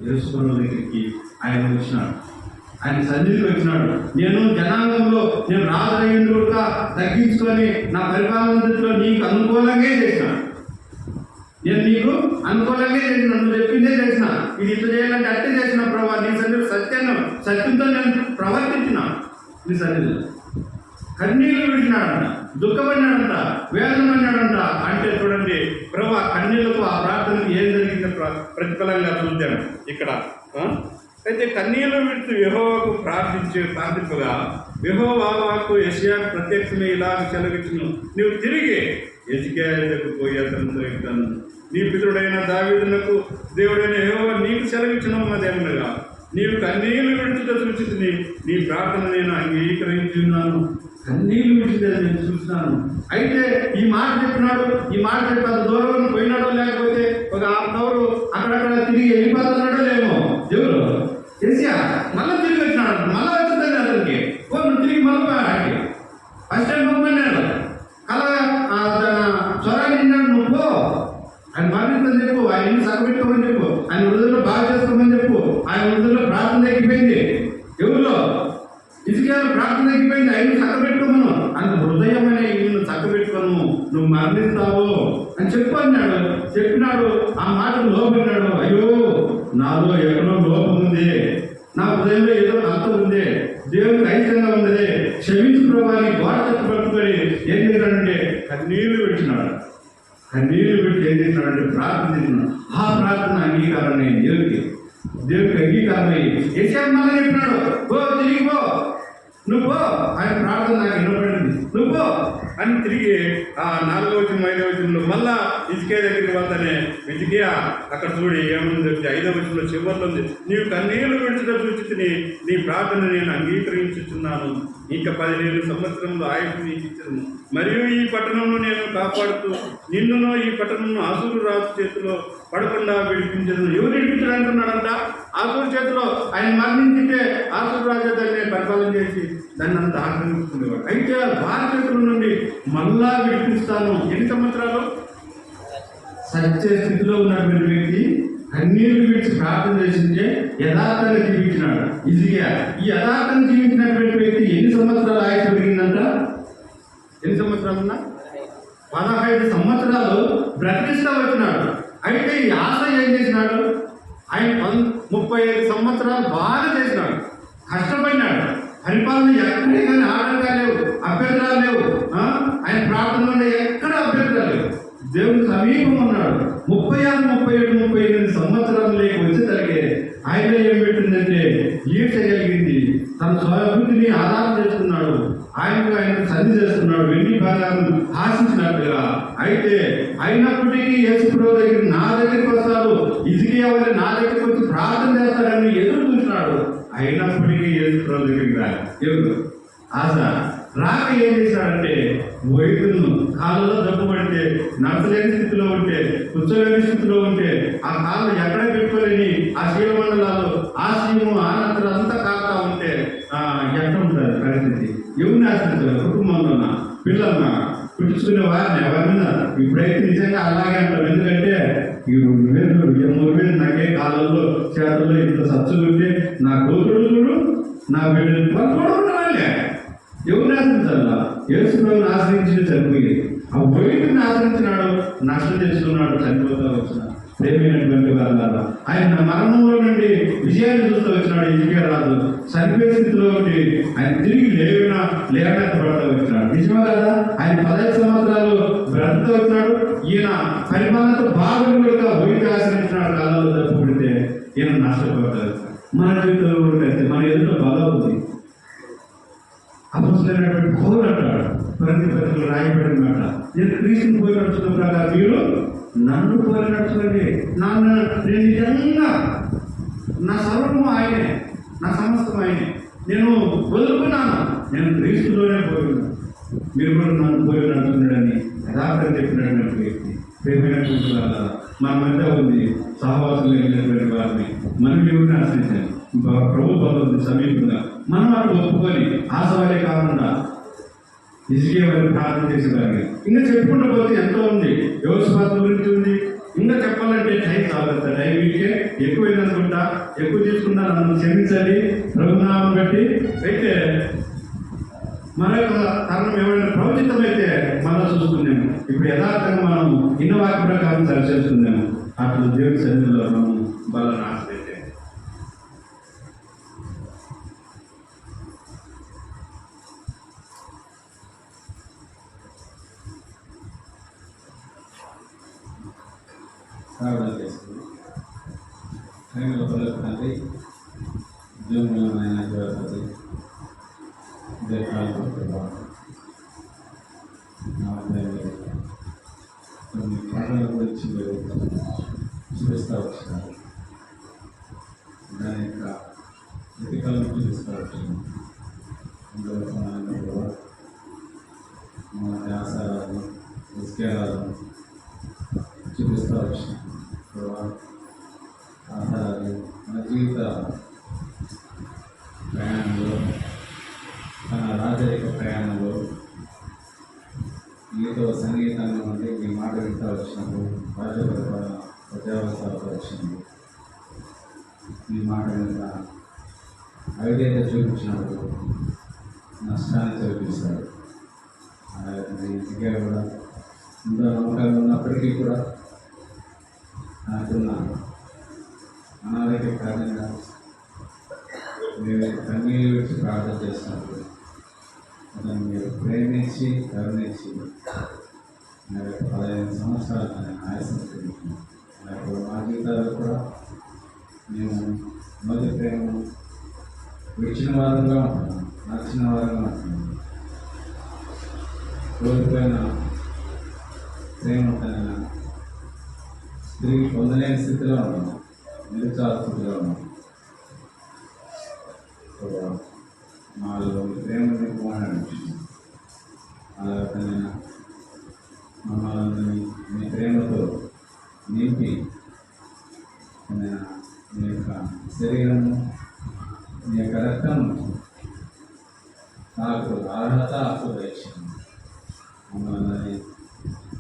యేసు ప్రభు దగ్గరికి ఆయన వచ్చినాడు, ఆయన సన్నిధికి వచ్చినాడు. నేను జనాంగంలో నేను రాజు కూడా తగ్గించుకొని నా పరిపాలనలో నీకు అనుకూలంగా చేసినాడు. నేను నీకు అనుకూలంగా చేసిన, నువ్వు చెప్పిందే చేసిన, ఇది ఇట్లా చేయాలంటే అట్టే చేసిన ప్రభావ. నీ సన్నిధి సత్యంతో నేను ప్రవర్తించిన, నీ సన్నిధిలో కన్నీళ్ళు విడిచినాడంట, దుఃఖపడినాడంట, వేదన పడినాడంట. అంటే చూడండి ప్రభా కన్నీళ్లకు ఆ ప్రార్థనకు ఏం జరిగిందో ప్రతిఫలంగా చూద్దాం ఇక్కడ. అయితే కన్నీళ్లు విడుతూ యెహోవాకు ప్రార్థింపగా యెహోవాకు యెషయాకు ప్రత్యక్షమే ఇలా సెలవిచ్చును, నీవు తిరిగి హిజ్కియాకు పోయి అతనితో ఇస్తాను, నీ పితరుడైన దావీదునకు దేవుడైన యెహోవా నీకు సెలవిచ్చును అదేమనగా, నీవు కన్నీళ్లు విడుచుట చూచి నీ ప్రార్థన నేను అంగీకరించి ఉన్నాను. కన్నీళ్లు విడిచిదని నేను చూస్తున్నాను. అయితే ఈ మాట చెప్పినాడు, ఈ మాట చెప్పి అంత దూరం పోయినాడో లేకపోతే ఒక 1/2 అవర్ అక్కడక్కడ తిరిగి వెళ్ళిపోతున్నాడో లేమో. దేవుడు యెషయా మళ్ళీ తిరిగి వచ్చినాడు, మళ్ళీ వచ్చిందని అతనికి నువ్వు తిరిగి మళ్ళీ పోయాడు. ఫస్ట్ టైం పంపన్నాడు, అలా స్వరాన్ని తిన్నాడు, నువ్వు పో, ఆయన మరణించని చెప్పు, ఆయన ఇల్లు సగబెట్టుకోమని చెప్పు, ఆయన వృద్ధుల్లో బాగా చేసుకోమని చెప్పు. ఆయన వృద్ధుల్లో ప్రార్థన తగ్గిపోయింది, ఎవరిలో హిజ్కియా ప్రార్థన తగ్గిపోయింది, ఆయన చక్కబెట్టుకోమను, అంత హృదయమైన ఇల్లు చక్కబెట్టుకోను, నువ్వు మరణిస్తావు అని చెప్పు అన్నాడు. చెప్పినాడు, ఆ మాటకు లోపడినాడు. అయ్యో నాలో ఎక్కడో లోపం ఉంది, నా హృదయంలో ఏదో కష్టం ఉంది, దేవునికి ఐక్యంగా ఉన్నది, క్షమించు ప్రభావాన్ని గోడ పట్టుకొని ఏం చేశాడంటే కన్నీళ్లు పెట్టినాడు. కన్నీళ్లు పెట్టి ఏం చేసినాడంటే ప్రార్థన చేసినాడు. ఆ ప్రార్థన అంగీకారం నేను దేవుడికి దేవుడికి అంగీకారం అయ్యి ఏషియా మళ్ళీ చెప్పినాడు, పో తిరిగి పో, నువ్వు పో. ఆయన ప్రార్థన నాకు వినపడింది, నువ్వు పో అని తిరిగి ఆ 4వ వచనం 5వ వచనంలో మళ్ళా హిజ్కియా దగ్గరికి వెళ్తానే, హిజ్కియా అక్కడ చూడి ఏముంది 5వ వచనంలో చివరిలో ఉంది, నీవు కన్నీళ్లు విడిచిన చూచి నీ ప్రార్థన నేను అంగీకరించుచున్నాను, ఇంకా 17 సంవత్సరంలో ఆయుష్ నీకు ఇచ్చాను, మరియు ఈ పట్టణంలో నేను కాపాడుతూ నిన్నును ఈ పట్టణంలో అసూరు రాజు చేతిలో పడకుండా విడిపించను. ఎవరు విడిపించడం అంటున్నాడంట? ఆసూరు చేతిలో ఆయన మరణించితే ఆసూరు రాజు దాన్ని పరిపాలన చేసి దాన్ని అంతా ఆక్రమించుకునేవాడు. అయితే వారి చేతుల నుండి మళ్ళా విడిపిస్తాను. ఎన్ని సంవత్సరాలు? సత్య స్థితిలో ఉన్నటువంటి వ్యక్తి కన్నీళ్లు విడిచి ప్రార్థన చేసింటే యథార్థంగా జీవించినాడు హిజ్కియా. ఈ యథార్థంగా జీవించినటువంటి వ్యక్తి ఎన్ని సంవత్సరాలు ఆయుష్ పెరిగిందంట? ఎన్ని సంవత్సరాలున్నా? 15 సంవత్సరాలు బ్రతికిస్తా వచ్చినాడు. అయితే ఈ ఆశ ఏం చేసినాడు? ఆయన 35 సంవత్సరాలు బాగా చేసినాడు, కష్టపడినాడు. పరిపాలన ఎక్కడే కానీ ఆటంకాలు లేవు, అభ్యంతరాలు లేవు. ఆయన ప్రార్థనలో ఎక్కడ అభ్యంతరాలు లేవు. దేవుడు సమీపం ఉన్నాడు. 36, 37, 38 సంవత్సరాలు లేక వచ్చేసరికి ఆయన ఏం పెట్టిందంటే ఈర్ష కలిగింది. తన స్వబుద్ధిని ఆధారం చేసుకున్నాడు. ఆయన సంధి చేస్తున్నాడు, వెండి భాగాలను ఆశించినట్టుగా. అయితే అయినప్పటికీ యేసుప్రభువు దగ్గర నా దగ్గరికి వస్తాడు, హిజ్కియా వల్ల నా దగ్గరికి వచ్చి ప్రార్థన చేస్తాడని ఎదురు చూసినాడు. అయినప్పటికీ యేసుప్రభువు దగ్గరికి ఎవరు ఆశ రాక ఏం చేశాడంటే వైద్యులను కాళ్ళలో జబ్బు పడితే నడచలేని స్థితిలో ఉంటే, కూర్చోలేని స్థితిలో ఉంటే, ఆ కాళ్ళు ఎక్కడ పెట్టుకోలేని ఆ శీలమండలాలు ఆశయము ఆనంతరం అంతా కాకా ఉంటే ఎక్కడ ఉంటుంది పరిస్థితి? ఎవరిని ఆశ్రయించాలి? కుటుంబంలోన పిల్లలన పుట్టించుకునే వారిని ఎవరిన ఇప్పుడైతే నిజంగా అలాగే అంటాం. ఎందుకంటే ఈ 2 వేలు నాకే కాళ్ళల్లో చేతుల్లో ఇంత సచ్చులు ఉంటే నా కూతురు చూడు, నా బిడ్డలు చూడలే. ఎవరిని ఆశ్రయించాలా? యేసుప్రభువుని ఆశ్రయించి చనిపోయి ఆ వైద్యుని ఆశ్రయించినాడు, నష్టం చేసుకున్నాడు, చనిపోతూ వచ్చినాడు. ప్రేమైనటువంటి వాళ్ళ ఆయన మరణంలో నుండి విజయాన్ని చూస్తూ వచ్చినాడు. హిజ్కియా రాజు చనిపోయే స్థితిలో ఉండి ఆయన తిరిగి లేవనెత్తబడతా వచ్చినాడు. నిజమే కదా? ఆయన 15 సంవత్సరాలు బ్రతుకుతూ వచ్చినాడు. ఈయన పరిపాలనతో బాగా వైద్య ఆశ్రయించినాడు. కాలంలో తప్పు పెడితే ఈయన నష్టపోతాడు. మన జీవితంలో కూడా మన ఎదుట బలం ఉంది. అపొస్తలుడైనటువంటి పౌలు అంటాడు, కొరింథీ పత్రికలో రాయబడిన మాట, నేను క్రీస్తుని పోయి నడుచుకున్న ప్రకారం మీరు నన్ను పోయి నడుచుకోండి. నేను నిజంగా నా సర్వము ఆయనే, నా సమస్తం ఆయనే. నేను వదులుకున్నాను, నేను క్రీస్తులోనే పోయినాను. మీరు కూడా నన్ను పోయి నడుచుకున్నాడని యథార్థంగా చెప్పినటువంటి వ్యక్తి. ప్రేమైనటువంటి వాళ్ళ మన మధ్య ఉంది సహవాసం లేనటువంటి వారిని మనం ఎవరిని ఆశ్రయించాలి? ప్రభు బలం సమీపంగా మనం అటు ఒప్పుకొని ఆశవాలే కాకుండా హిజ్కియా వారిని ప్రార్థన చేసేవారిని. ఇంకా చెప్పుకుంటూ పోతే ఎంతో ఉంది. యోసేపు గురించి ఉంది. ఇంకా చెప్పాలంటే టైం కావాలి. టైం వీకే ఎక్కువైందనుకుంటా, ఎక్కువ తీసుకుంటా, నన్ను క్షమించాలి ప్రభునామం బట్టి. అయితే మరొక తరుణం ఏమైనా ప్రవచితమైతే మనం చూసుకున్నాము. ఇప్పుడు యథార్థంగా మనం ఇన్న వాక్య ప్రకారం సరిచేస్తున్నాము. అట్లు దేవుడి సన్నిధిలో మనం బలను ఆశ్రయితే ప్రార్థన చేసుకుంది. ప్రేమలో పలుకుతండి జీవంలో నాయన జీవపతి దేశాలు కొన్ని పండుగల గురించి మీరు చూపిస్తూ వచ్చినారు. దాని యొక్క ప్రతిఫలం చూపిస్తూ వచ్చినారు. అందులో మన ధ్యాసాలను నిష్కారాలను చూపిస్తూ వచ్చినారు. ఆధారాలు మన జీవిత ప్రయాణంలో, మన రాజరిక ప్రయాణంలో మీతో సంగీతంలో ఉండి మీ మాట వింటూ వచ్చినప్పుడు, ప్రజావసరాలు వచ్చినప్పుడు మీ మాట వింట అవిధేత చూపించినప్పుడు నష్టాన్ని చూపిస్తాడు. ఇంటికే కూడా ఇంట్లో నమ్మకాలు ఉన్నప్పటికీ కూడా నాకున్న అనారోగ్య కారణంగా మీరు కన్నీళ్ళు విడిచి ప్రార్థన చేసినప్పుడు అతను మీరు ప్రేమించి కరుణించి నా యొక్క 15 సంవత్సరాలు నేను ఆయాసం నాకు మా జీవితాల్లో కూడా మేము మొదటి ప్రేమను విడిచిన వారంగా ఉంటున్నాం, నచ్చిన వారంగా ఉంటున్నాం. కోల్పోయిన ప్రేమ ఉంటున్న తిరిగి పొందలేని స్థితిలో ఉన్నాం, నిరుత్సాహ స్థితిలో ఉన్నాం. మాలో ప్రేమ నింపుకోవాలని అలాగే మమ్మల్ని మీ ప్రేమతో నింపి మీ యొక్క శరీరము, మీ యొక్క రక్తం నాకు అర్హత హక్కు ఇచ్చింది. మమ్మల్ని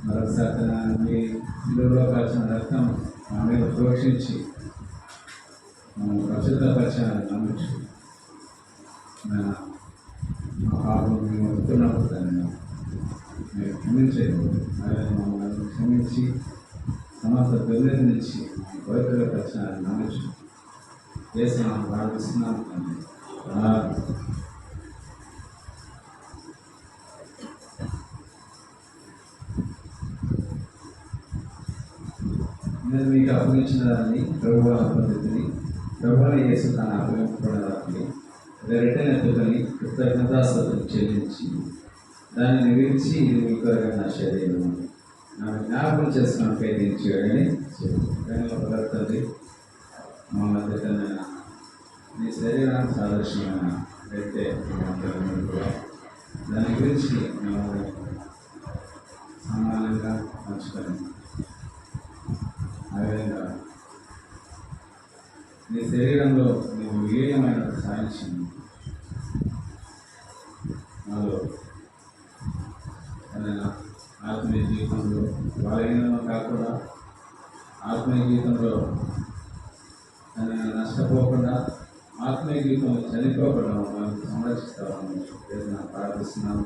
మరొకసారి మీ ఇల్లులో కాల్చిన రక్తం మా మీద ప్రోక్షించి మనం ప్రసిద్ధపరచాలని నమ్మచ్చు. మా పాపం మేము వస్తున్నప్పుడు దాన్ని మీరు క్షమించేది, అలాగే మమ్మల్ని క్షమించి సమస్త దుర్నీతి నుంచి పవిత్ర పరచాలని నమ్మచ్చు. చేసి మనం ప్రార్థిస్తున్నాం. నేను మీకు అప్పగించిన దాన్ని ప్రభువుల పద్ధతిని ప్రభువుల యేసు తన అప్పగింపబడడానికి రిటర్న్ ఎత్తుకొని కృతజ్ఞతాస్తుతులు చెల్లించి దాన్ని విరిచి ఇది మీ కొరకు నా శరీరం నాకు జ్ఞాపకం చేసుకున్న ప్రయత్నించాడని పదార్థాన్ని మా మధ్య మీ శరీరానికి సాదృశ్యమైన పెట్టే దాని గురించి మేము సమానంగా పంచుకొని అదేవిధంగా నీ శరీరంలో నీవు విలీనమైన సాయించింది నాలో ఆత్మీయ జీవితంలో బలహీనంగా కాకుండా ఆత్మీయ జీవితంలో నష్టపోకుండా ఆత్మీయ జీవితంలో చనిపోకుండా మనం సంరక్షిస్తామని ప్రార్థిస్తున్నాను.